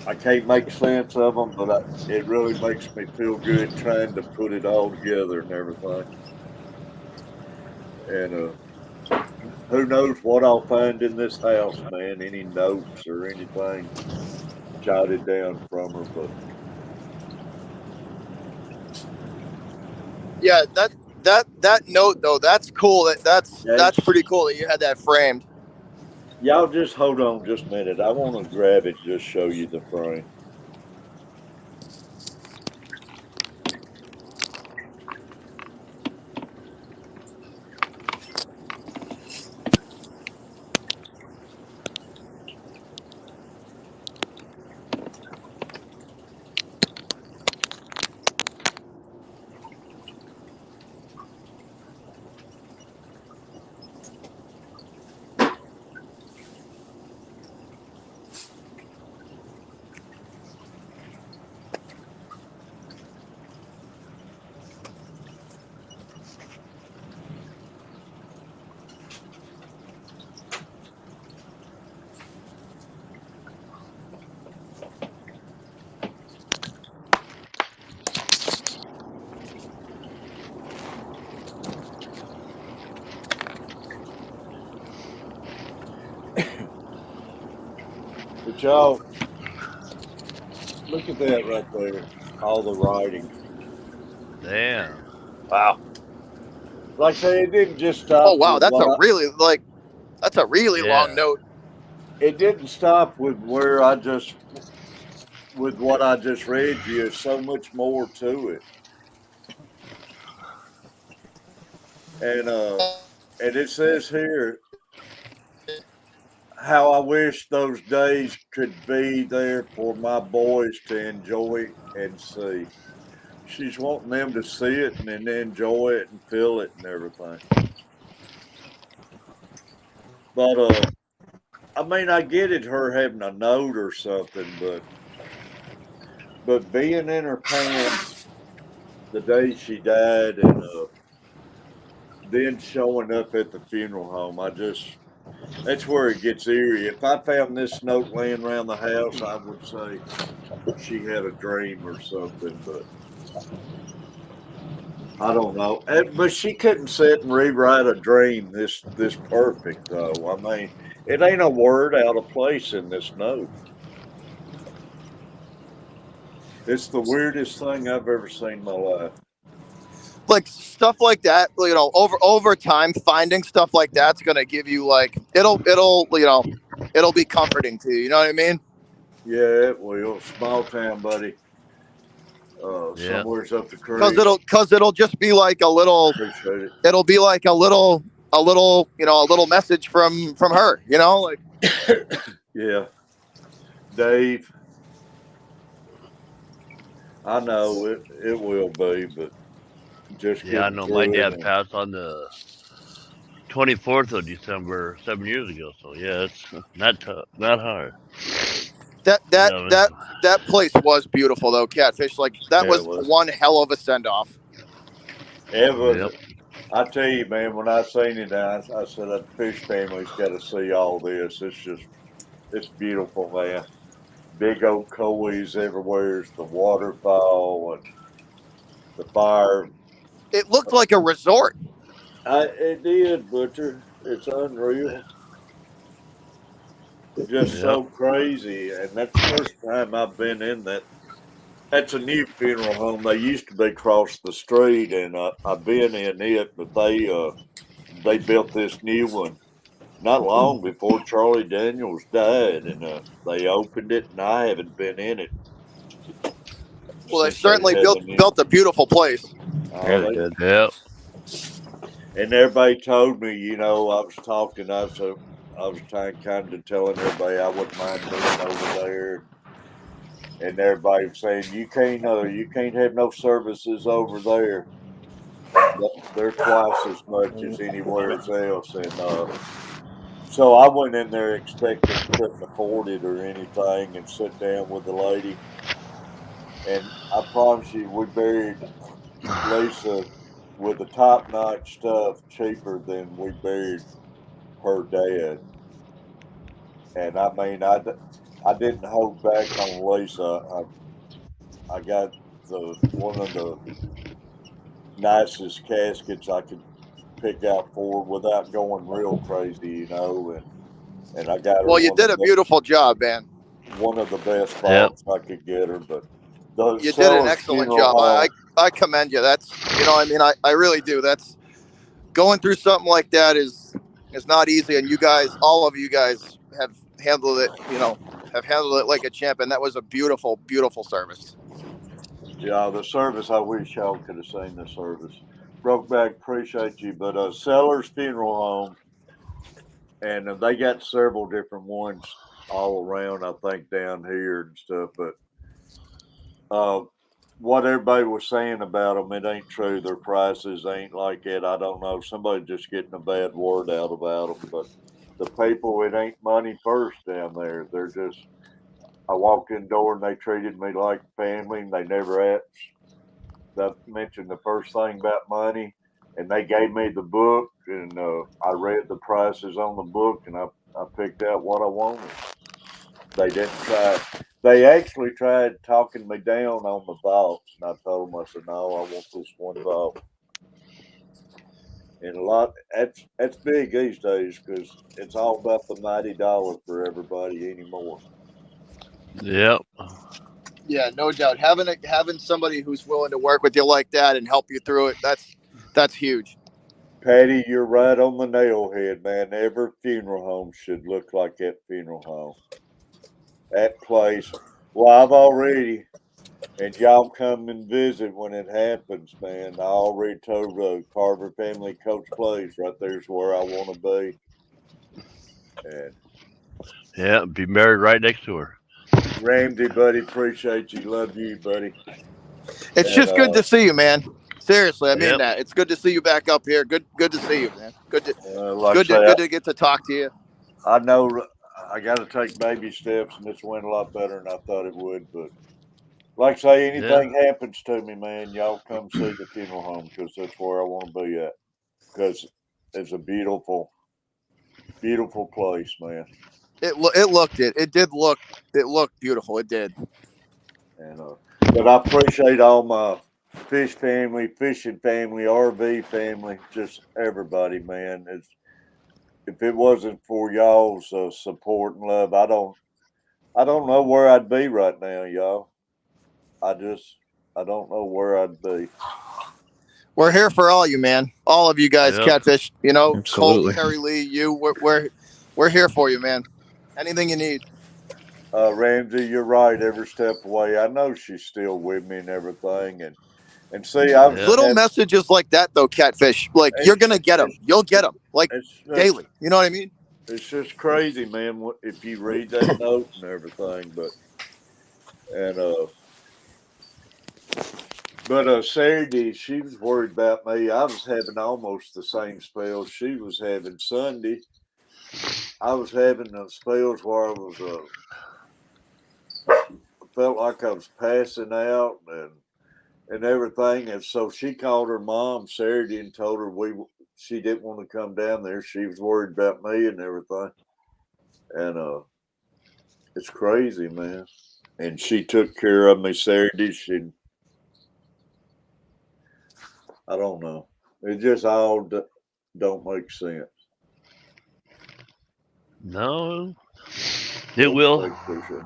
I can't make sense of them, but it really makes me feel good trying to put it all together and everything. And who knows what I'll find in this house, man? Any notes or anything jotted down from her, but Yeah, that note though, that's cool. That's pretty cool that you had that framed. Y'all just hold on just a minute. I want to grab it, just show you the frame. But y'all, look at that right there. All the writing. Damn. Wow. Like I say, it didn't just Oh stop wow, with that's a what really long Yeah. note. it didn't stop with where I just with what I just read you. There's so much more to it. And it says here how I wish those days could be there for my boys to enjoy and see. She's wanting them to see it and then enjoy it and feel it and everything. But I mean, I get it, her having a note or something, but being in her pants the day she died and then showing up at the funeral home, that's where it gets eerie. If I found this note laying around the house, I would say she had a dream or something, but I don't know. But she couldn't sit and rewrite a dream this perfect though. I mean, it ain't a word out of place in this note. It's the weirdest thing I've ever seen in my life. Like stuff like that, over time, finding stuff like that's gonna give you like it'll be comforting to you. You know what I mean? Yeah, it will. Small town, buddy. Yeah. Somewhere's up the Because creek. it'll just be like a little. Appreciate it. It'll be like a little message from her. You know, like Yeah, Dave. I know it will be, but just Yeah, I getting know my through it. dad passed on the 24th of December 7 years ago. So yeah, it's not tough, not hard. that You that know what I mean? that that place was beautiful though, Catfish. Like that Yeah, it was was. one hell of a send off. It was. Yep. I tell you, man. When I seen it, I said that fish family's got to see all this. It's beautiful, man. Big old coeys everywhere. The waterfall and the fire. It looked like a resort. It did, Butcher. It's unreal. Just Yep. so crazy. And that's the first time I've been in that. That's a new funeral home. They used to be across the street, and I've been in it, but they built this new one not long before Charlie Daniels died, and they opened it, and I haven't been in it Well, they since they certainly had built the new. built a beautiful place. Yeah, Oh, they they did. Yep. and everybody told me, I was talking, I was trying kind of telling everybody I wouldn't mind being over there, and everybody was saying you can't have no services over there. They're twice as much as anywhere else, and so I went in there expecting couldn't afford it or anything, and sit down with the lady, and I promise you, we buried Lisa with the top notch stuff cheaper than we buried her dad. And I mean, I didn't hold back on Lisa. I got the one of the nicest caskets I could pick out for without going real crazy, and I got her Well, you did a beautiful job, man. one of the best Yep. vaults I could get her. But the You did an Sellers excellent Funeral job. Home, I commend you. That's I mean, I really do. That's going through something like that is not easy, and you guys, all of you guys, have handled it. Have handled it like a champ, and that was a beautiful service. yeah, the service. I wish y'all could have seen the service. Brokeback, appreciate you, but Sellers Funeral Home, and they got several different ones all around. I think down here and stuff, but uh, what everybody was saying about them, it ain't true. Their prices ain't like it. I don't know. Somebody just getting a bad word out about them, but the people, it ain't money first down there. They're just. I walked in the door and they treated me like family, and they never asked. That mentioned the first thing about money, and they gave me the book, and I read the prices on the book, and I picked out what I wanted. They didn't try. They actually tried talking me down on the vaults, and I told them, I said, no, I want this one vault. And a lot that's big these days because it's all about the mighty dollar for everybody anymore. Yep. Yeah, no doubt. Having somebody who's willing to work with you like that and help you through it, that's huge. Patty, you're right on the nail head, man. Every funeral home should look like that funeral home. That place. Well, I've already, and y'all come and visit when it happens, man. I already told the Carver family Coach Place right there's where I want to be. And Yeah, be married right next to her. Ramsey, buddy, appreciate you. Love you, buddy. It's And just good to see you, man. Seriously, I mean Yep. that. It's good to see you back up here. Good to see you, man. like I say, Good to get to talk to you. I know I got to take baby steps, and this went a lot better than I thought it would. But like I say, Yeah. anything happens to me, man, y'all come see the funeral home because that's where I want to be at. Because it's a beautiful, beautiful place, man. It looked beautiful. It did. And but I appreciate all my fish family, fishing family, RV family, just everybody, man. It's if it wasn't for y'all's support and love, I don't know where I'd be right now, y'all. I don't know where I'd be. We're here for all you, man. All of you guys, Yep. Catfish. You know, Colt, Absolutely. Terry Lee, you. We're here for you, man. Anything you need. Ramsey, you're right every step of the way. I know she's still with me and everything, and see, I was Yeah. Little had messages like that, though, Catfish. Like you're it's gonna get them. You'll get them. Like it's daily. You know what I mean? it's just crazy, man. If you read that note and everything, and Saturday she was worried about me. I was having almost the same spells she was having. Sunday, I was having the spells where I was felt like I was passing out and everything. And so she called her mom Saturday and told her she didn't want to come down there. She was worried about me and everything. And it's crazy, man. And she took care of me Saturday. I don't know. It just all don't make sense. No, it Thanks, will. Blake, appreciate it.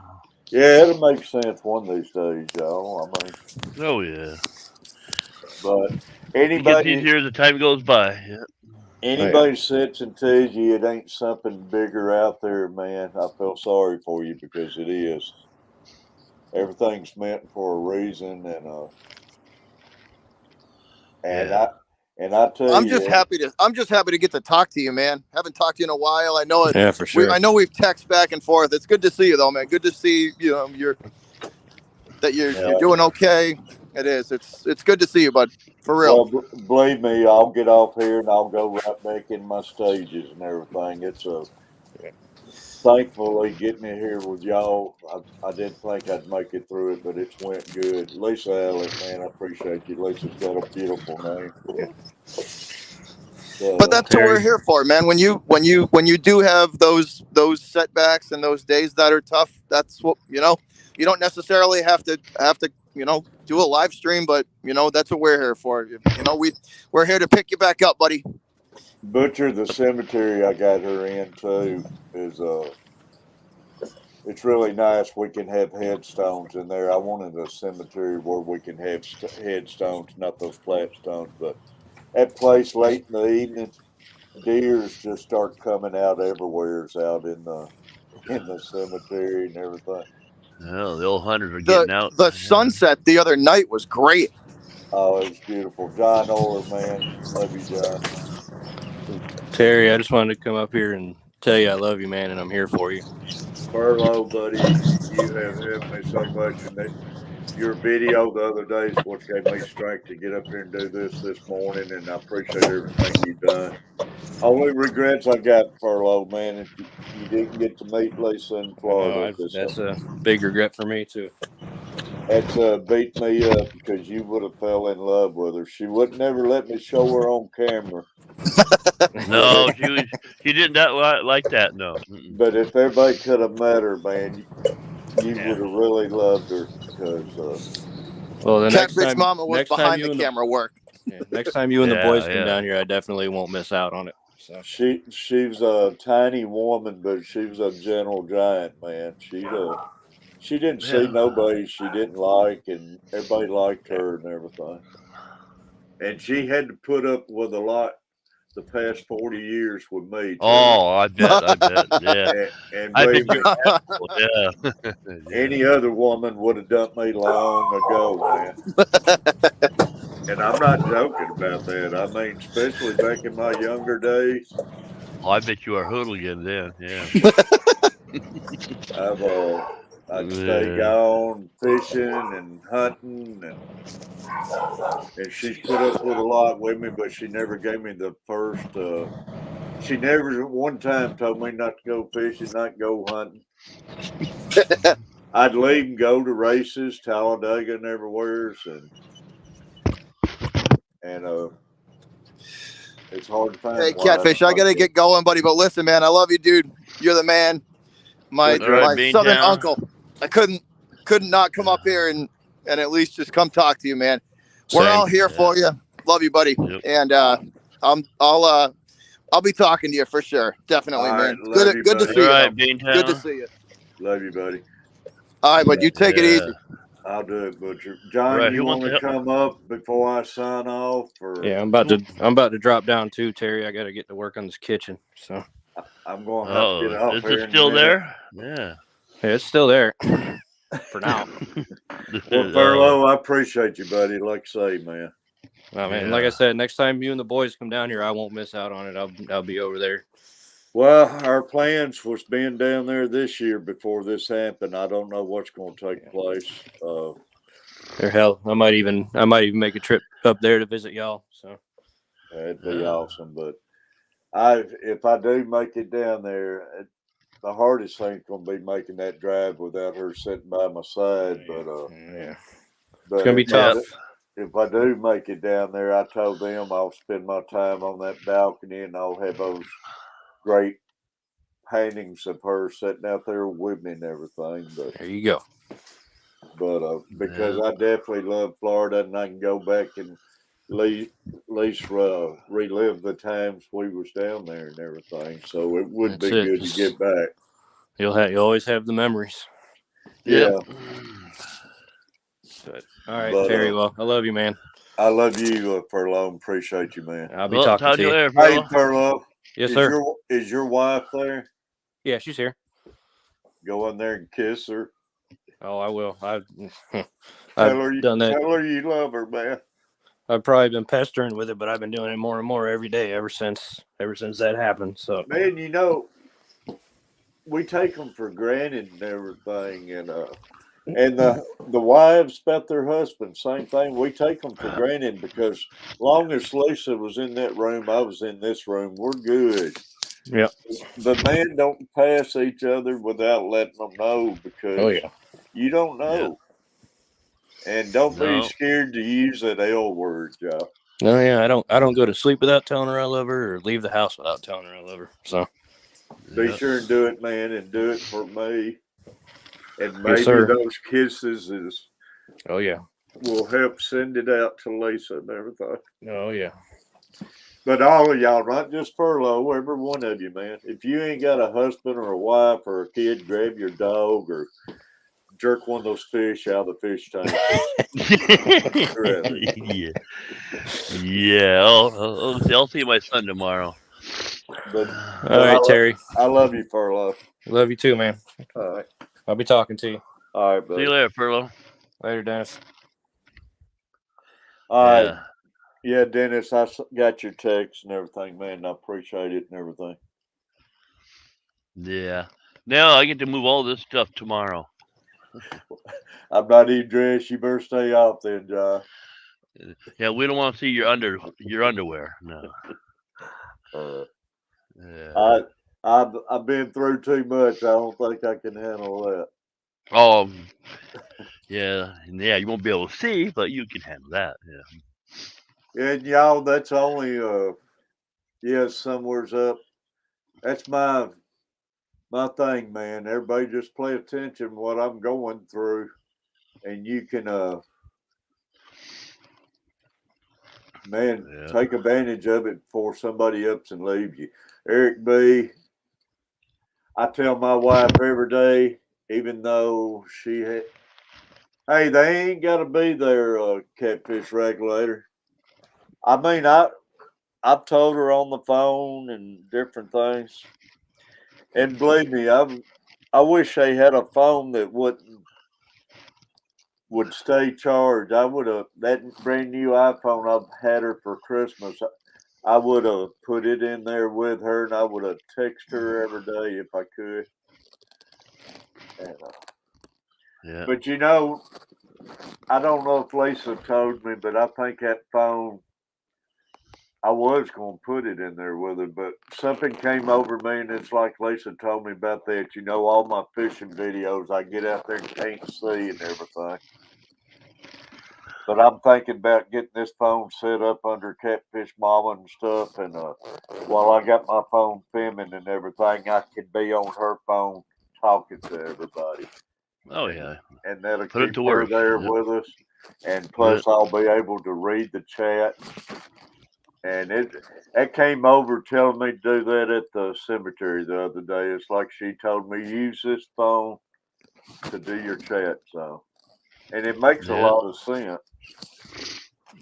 Yeah, it'll make sense one of these days, y'all. I mean, Oh yeah. but It gets anybody easier as the time goes by. Yeah. Oh, yeah. anybody sits and tells you it ain't something bigger out there, man, I feel sorry for you because it is. Everything's meant for a reason, and Yeah. I tell you, I'm just happy to get to talk to you, man. Haven't talked to you in a while. Yeah, for sure. I know we've texted back and forth. It's good to see you though, man. Good to see you're yeah, doing okay. It is. It's good to see you, bud. For real. well, believe me, I'll get off here and I'll go right back in my stages and everything. It's a thankfully getting in here with y'all. I didn't think I'd make it through it, but it's went good. Lisa Elliott, man, I appreciate you. Lisa's got a beautiful name. But But that's what we're Terry. here for, man. When you do have those setbacks and those days that are tough, that's what you don't necessarily have to do a live stream, but that's what we're here for. We're here to pick you back up, buddy. Butcher the cemetery I got her in too is it's really nice. We can have headstones in there. I wanted a cemetery where we can have headstones, not those flat stones, but that place late in the evening, deers just start coming out everywhere's out in the cemetery and everything. Well, the old hunters are The getting out. the Yeah. sunset the other night was great. Oh, it was beautiful. John Oler, man. Love you, John. Terry, I just wanted to come up here and tell you I love you, man, and I'm here for you. Furlough, buddy, you have helped me so much. And that your video the other day is what gave me strength to get up here and do this morning. And I appreciate everything you've done. Only regrets I got, Furlough, man, if you didn't get to meet Lisa in I know Florida. Because that's a big regret for me too. that's beat me up because you would have fell in love with her. She would never let me show her on camera. But No, she didn't like that. No. Mm-mm. but if everybody could have met her, man, you Yeah. would have really loved her because Well, the Catfish Mama was next time behind you the and the camera work. next time you and the Yeah, boys come yeah. down here, I definitely won't miss out on it. So she's a tiny woman, but she was a gentle giant, man. She didn't see nobody she didn't like, and everybody liked her and everything. And she had to put up with a lot the past 40 years with me too. Oh, I bet. Yeah. And I believe bet me, you. Yeah. Yeah. any other woman would have dumped me long ago, man. And I'm not joking about that. I mean, especially back in my younger days, Oh, I bet you are hooligan then. Yeah. I'd stay Yeah. gone fishing and hunting, and she's put up with a lot with me, but she never gave me the first. She never one time told me not to go fishing, not go hunting. I'd leave and go to races, Talladega and everywheres, and it's hard to find. Hey, Catfish, I gotta get going, buddy. But listen, man, I love you, dude. You're the man. My southern uncle. I couldn't not come up here and at least just come talk to you, man. We're all here for you. Love you, buddy. Yep. And I'll be talking to you for sure. Definitely, all man. Right, Good to see you. Right, good to see you. Love you, buddy. All right, but you take it easy. I'll do it, Butcher. John, you want to come up before I sign off? Or yeah, I'm about to drop down too, Terry. I got to get to work on this kitchen, so I'm going to have to get off. Is it still there? Yeah, it's still there for now. Well, Furlough, I appreciate you, buddy. Like I say, man. Well, man, like I said, next time you and the boys come down here, I won't miss out on it. I'll be over there. Well, our plans was being down there this year before this happened. I don't know what's going to take place. Or hell, I might even make a trip up there to visit y'all. So that'd be awesome. But if I do make it down there, the hardest thing's going to be making that drive without her sitting by my side. But it's going to be tough. If I do make it down there, I told them I'll spend my time on that balcony and I'll have those great paintings of her sitting out there with me and everything. But there you go. But because I definitely love Florida, and I can go back and at least relive the times we was down there and everything. So it would be good to get back. You always have the memories. Yeah. But, all right, Terry. Well, I love you, man. I love you, Furlough. Appreciate you, man. I'll be talking to you. Later, hey, Furlough. Yes, sir. Is your wife there? Yeah, she's here. Go in there and kiss her. Oh, I will. I've done that. Tell her you love her, man. I've probably been pestering with it, but I've been doing it more and more every day ever since that happened. So, man, we take them for granted and everything, and the wives about their husbands, same thing. We take them for granted because long as Lisa was in that room, I was in this room. We're good. Yeah. The men don't pass each other without letting them know because you don't know. Yeah. And don't be scared to use that L word, Joe. No, yeah, I don't go to sleep without telling her I love her or leave the house without telling her I love her. So be sure and do it, man, and do it for me. And maybe those kisses will help send it out to Lisa and everything. Oh, yeah. But all of y'all, not just Furlough, every one of you, man. If you ain't got a husband or a wife or a kid, grab your dog or jerk one of those fish out of the fish tank. Yeah. I'll see my son tomorrow. But all right, Terry. I love you, Furlough. Love you too, man. All right. I'll be talking to you. All right, buddy. See you later, Furlough. Later, Dennis. All right. Yeah, Dennis, I got your text and everything, man. I appreciate it and everything. Yeah. Now I get to move all this stuff tomorrow. I'm not even dressed. You better stay off then, John. Yeah, we don't want to see your underwear. No. Yeah. I've been through too much. I don't think I can handle that. Yeah. You won't be able to see, but you can handle that. Yeah. And y'all, that's only somewhere's up. That's my thing, man. Everybody just pay attention to what I'm going through, and you can take advantage of it before somebody ups and leaves you. Eric B., I tell my wife every day, even though she had. Hey, they ain't got to be their catfish regulator. I mean, I've told her on the phone and different things, and believe me, I wish they had a phone that would stay charged. I would have that brand new iPhone I've had her for Christmas. I would have put it in there with her, and I would have texted her every day if I could. And, Yeah. but I don't know if Lisa told me, but I think that phone, I was going to put it in there with her, but something came over me, and it's like Lisa told me about that. All my fishing videos, I get out there and can't see and everything. But I'm thinking about getting this phone set up under Catfish Mama and stuff, and while I got my phone filming and everything, I can be on her phone talking to everybody. Oh yeah. And that'll Put it keep to her work. there Yep. with us. And plus, I'll be able to read the chat. And it came over telling me to do that at the cemetery the other day. It's like she told me, use this phone to do your chat. So, and it makes a lot of sense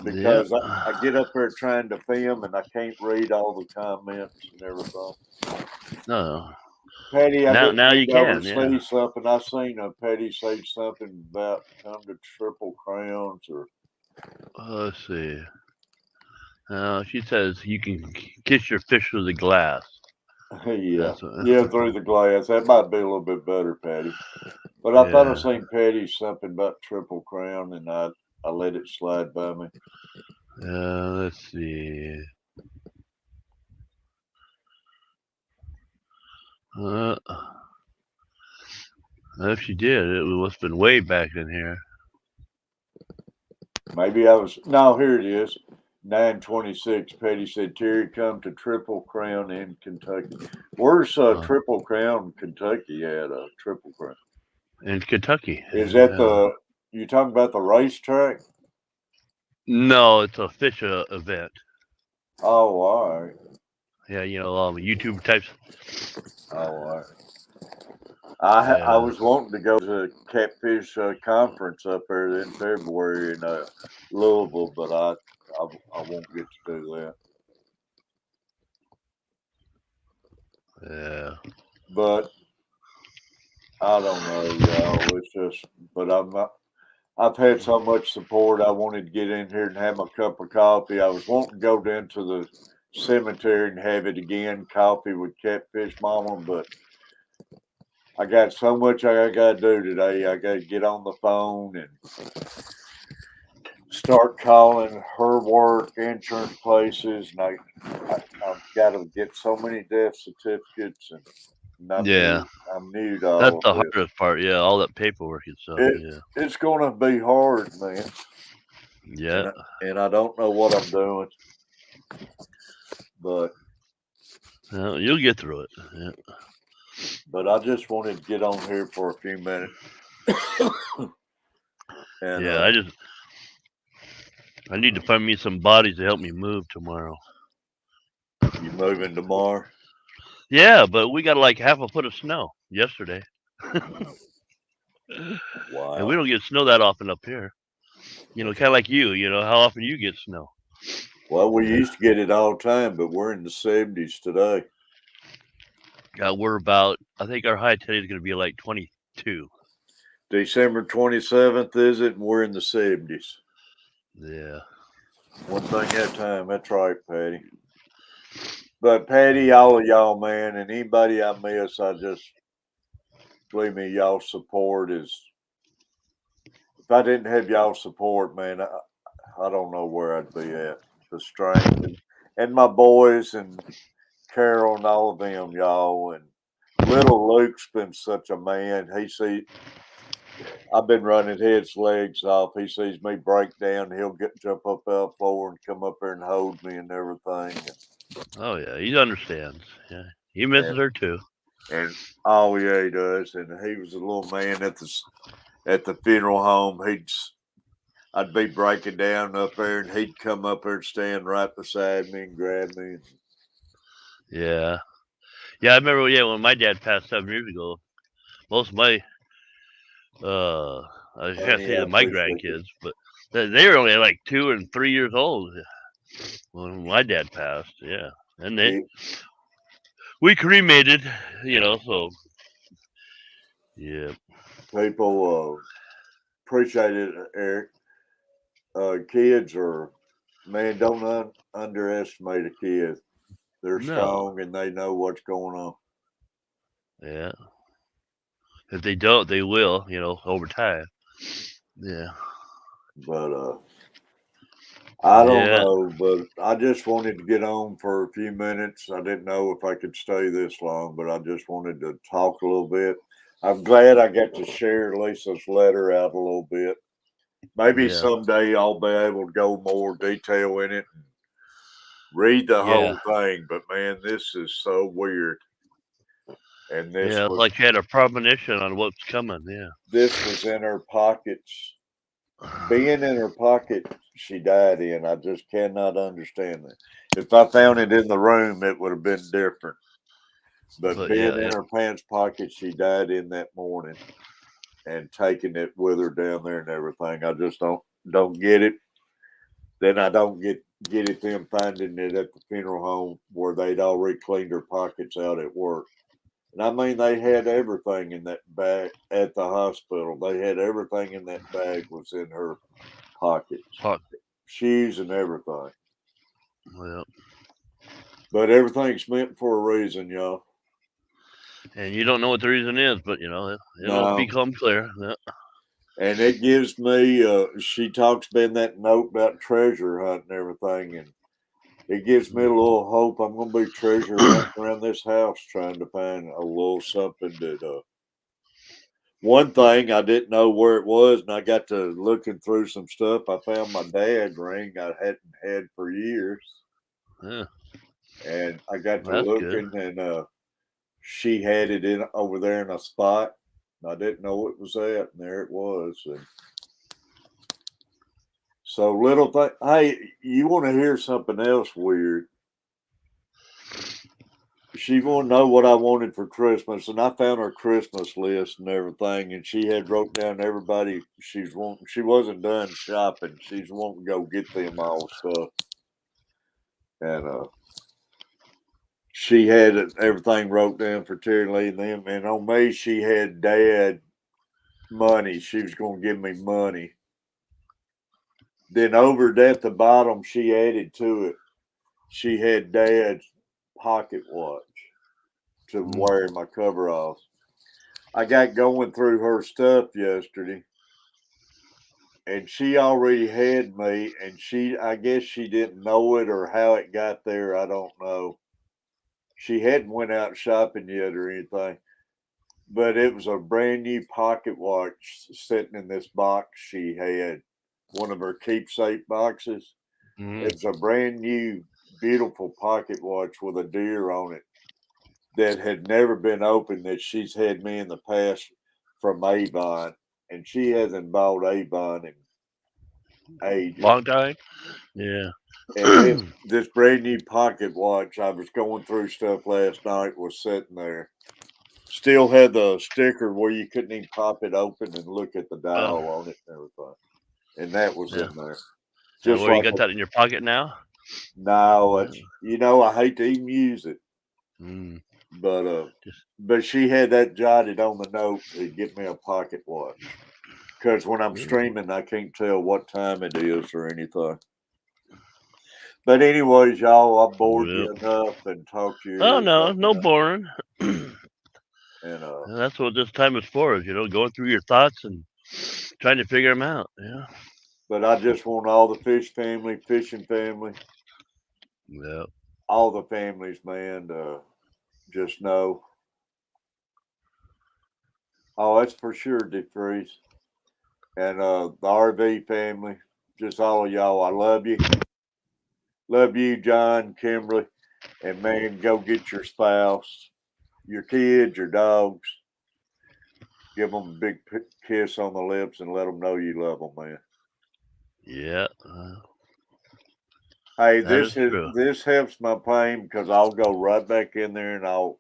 because I get up there trying to film and I can't read all the comments and everything. No. Patty, I didn't Now mean you to can. oversee Yeah. something. I seen Patty say something about come to Triple Crowns or. Let's see. She says you can kiss your fish through the glass. Yeah, through the glass. That might be a little bit better, Patty. But I thought I seen Patty something about Triple Crown, and I let it slide by me. Let's see. If she did, it must have been way back in here. Maybe I was. No, here it is. 926. Patty said, Terry, come to Triple Crown in Kentucky. Where's Triple Crown, Kentucky at? Triple Crown. In Kentucky. Is that you talking about the racetrack? No, it's a fish event. Oh, all right. Yeah, YouTube types. Oh, all right. I was wanting to go to a Catfish conference up there in February in Louisville, but I won't get to do that. Yeah. But I don't know, y'all. It's just, but I've had so much support. I wanted to get in here and have my cup of coffee. I was wanting to go down to the cemetery and have it again, coffee with Catfish Mama, but I got so much I got to do today. I got to get on the phone and start calling her work, insurance places, and I've got to get so many death certificates, and I'm new to all That's the this. hardest part. Yeah, all that paperwork and stuff. It's going to be hard, man. Yeah. And I don't know what I'm doing, but you'll get through it. Yeah. But I just wanted to get on here for a few minutes. And, I need to find me some bodies to help me move tomorrow. You moving tomorrow? Yeah, but we got like half a foot of snow yesterday. Wow. And we don't get snow that often up here. Kind of like you, how often you get snow. Well, we used to get it all the time, but we're in the 70s today. We're about, I think our high today is going to be like 22. December 27th, is it? And we're in the 70s. Yeah. One thing at a time. That's right, Patty. But Patty, all of y'all, man, and anybody I miss, I just, believe me, y'all support is, if I didn't have y'all support, man, I don't know where I'd be at. The strength and my boys and Carol and all of them, y'all. And little Luke's been such a man. I've been running his legs off. He sees me break down. He'll jump up out the floor and come up there and hold me and everything. Oh yeah, he understands. Yeah, he misses her too. And oh yeah, he does. And he was a little man at the funeral home. I'd be breaking down up there, and he'd come up there and stand right beside me and grab me. Yeah. I remember. Yeah, when my dad passed 7 years ago, most of my I can't say Anyhow, that my appreciate it. grandkids, but they were only like 2 and 3 years old when my dad passed. Yeah, and we cremated, so yeah. People appreciate it, Eric. Kids are, man, don't underestimate a kid. They're No, strong and they know what's going on. yeah. If they don't, they will, over time. Yeah. But I don't Yeah. know, but I just wanted to get on for a few minutes. I didn't know if I could stay this long, but I just wanted to talk a little bit. I'm glad I got to share Lisa's letter out a little bit. Maybe Yeah. someday I'll be able to go more detail in it and read the Yeah. whole thing. But man, this is so weird. And this Yeah. It's was like she had a premonition on what's coming. Yeah. this was in her pockets. Being in her pocket, she died in. I just cannot understand that. If I found it in the room, it would have been different. But But being yeah, in her pants pocket, she died in that morning, and taking it with her down there and everything. I just don't get it. Then I don't get it them finding it at the funeral home where they'd already cleaned her pockets out at work. And I mean, they had everything in that bag at the hospital. They had everything in that bag was in her pockets, fuck. shoes and everything. Well, But everything's meant for a reason, y'all. and you don't know what the reason is, but it'll No. become clear. Yeah. And it gives me, she talks in that note about treasure hunt and everything. And it gives me a little hope. I'm going to be treasure hunting around this house trying to find a little something that, one thing I didn't know where it was, and I got to looking through some stuff. I found my dad's ring I hadn't had for years. Yeah. And I got to That's good. looking, and she had it in over there in a spot. I didn't know it was that, and there it was. And so little thing. Hey, you want to hear something else weird? She want to know what I wanted for Christmas, and I found her Christmas list and everything, and she had wrote down everybody she's wanting. She wasn't done shopping; she's wanting to go get them all stuff, and she had everything wrote down for Terry Lee and them, and on me she had Dad money. She was going to give me money. Then over at the bottom, she added to it. She had Dad's pocket watch to wear my cover off. I got going through her stuff yesterday, and she already had me, and I guess she didn't know it or how it got there. I don't know. She hadn't went out shopping yet or anything, but it was a brand new pocket watch sitting in this box she had, one of her keepsake boxes. It's a brand new, beautiful pocket watch with a deer on it that had never been opened that she's had me in the past from Avon, and she hasn't bought Avon in ages. Long time. Yeah. And this brand new pocket watch, I was going through stuff last night, was sitting there. Still had the sticker where you couldn't even pop it open and look at the dial on it and everything. And that was Yeah. in there. And Just where you like got that in your pocket now? no, it's I hate to even use it. But she had that jotted on the note to get me a pocket watch. Because when I'm streaming, I can't tell what time it is or anything. But anyways, y'all, I bored you enough and talked to you. Oh no boring. And that's what this time is for, is going through your thoughts and trying to figure them out. Yeah. But I just want all the fishing family, Yeah. all the families, man, to just know. Oh, that's for sure, DeFreeze. And the RV family, just all of y'all. I love you. Love you, John, Kimberly. And man, go get your spouse, your kids, your dogs. Give them a big kiss on the lips and let them know you love them, man. Yeah. Hey, That is true. this helps my pain because I'll go right back in there and I'll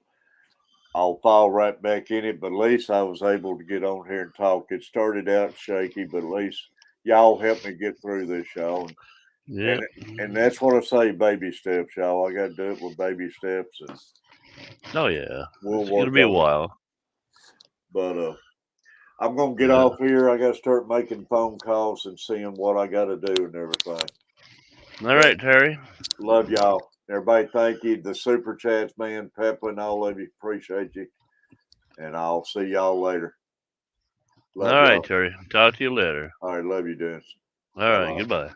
I'll fall right back in it. But at least I was able to get on here and talk. It started out shaky, but at least y'all helped me get through this, y'all. Yeah. And that's what I say, baby steps, y'all. I got to do it with baby steps, and Oh yeah. we'll It's work gonna be a on it. while. But I'm gonna get off here. I got to start making phone calls and seeing what I got to do and everything. All right, Terry. Love y'all. Everybody, thank you. The super chats, man, Peplin, all of you, appreciate you. And I'll see y'all later. All right, Terry. Talk to you later. All right, love you, Dennis. All right, goodbye.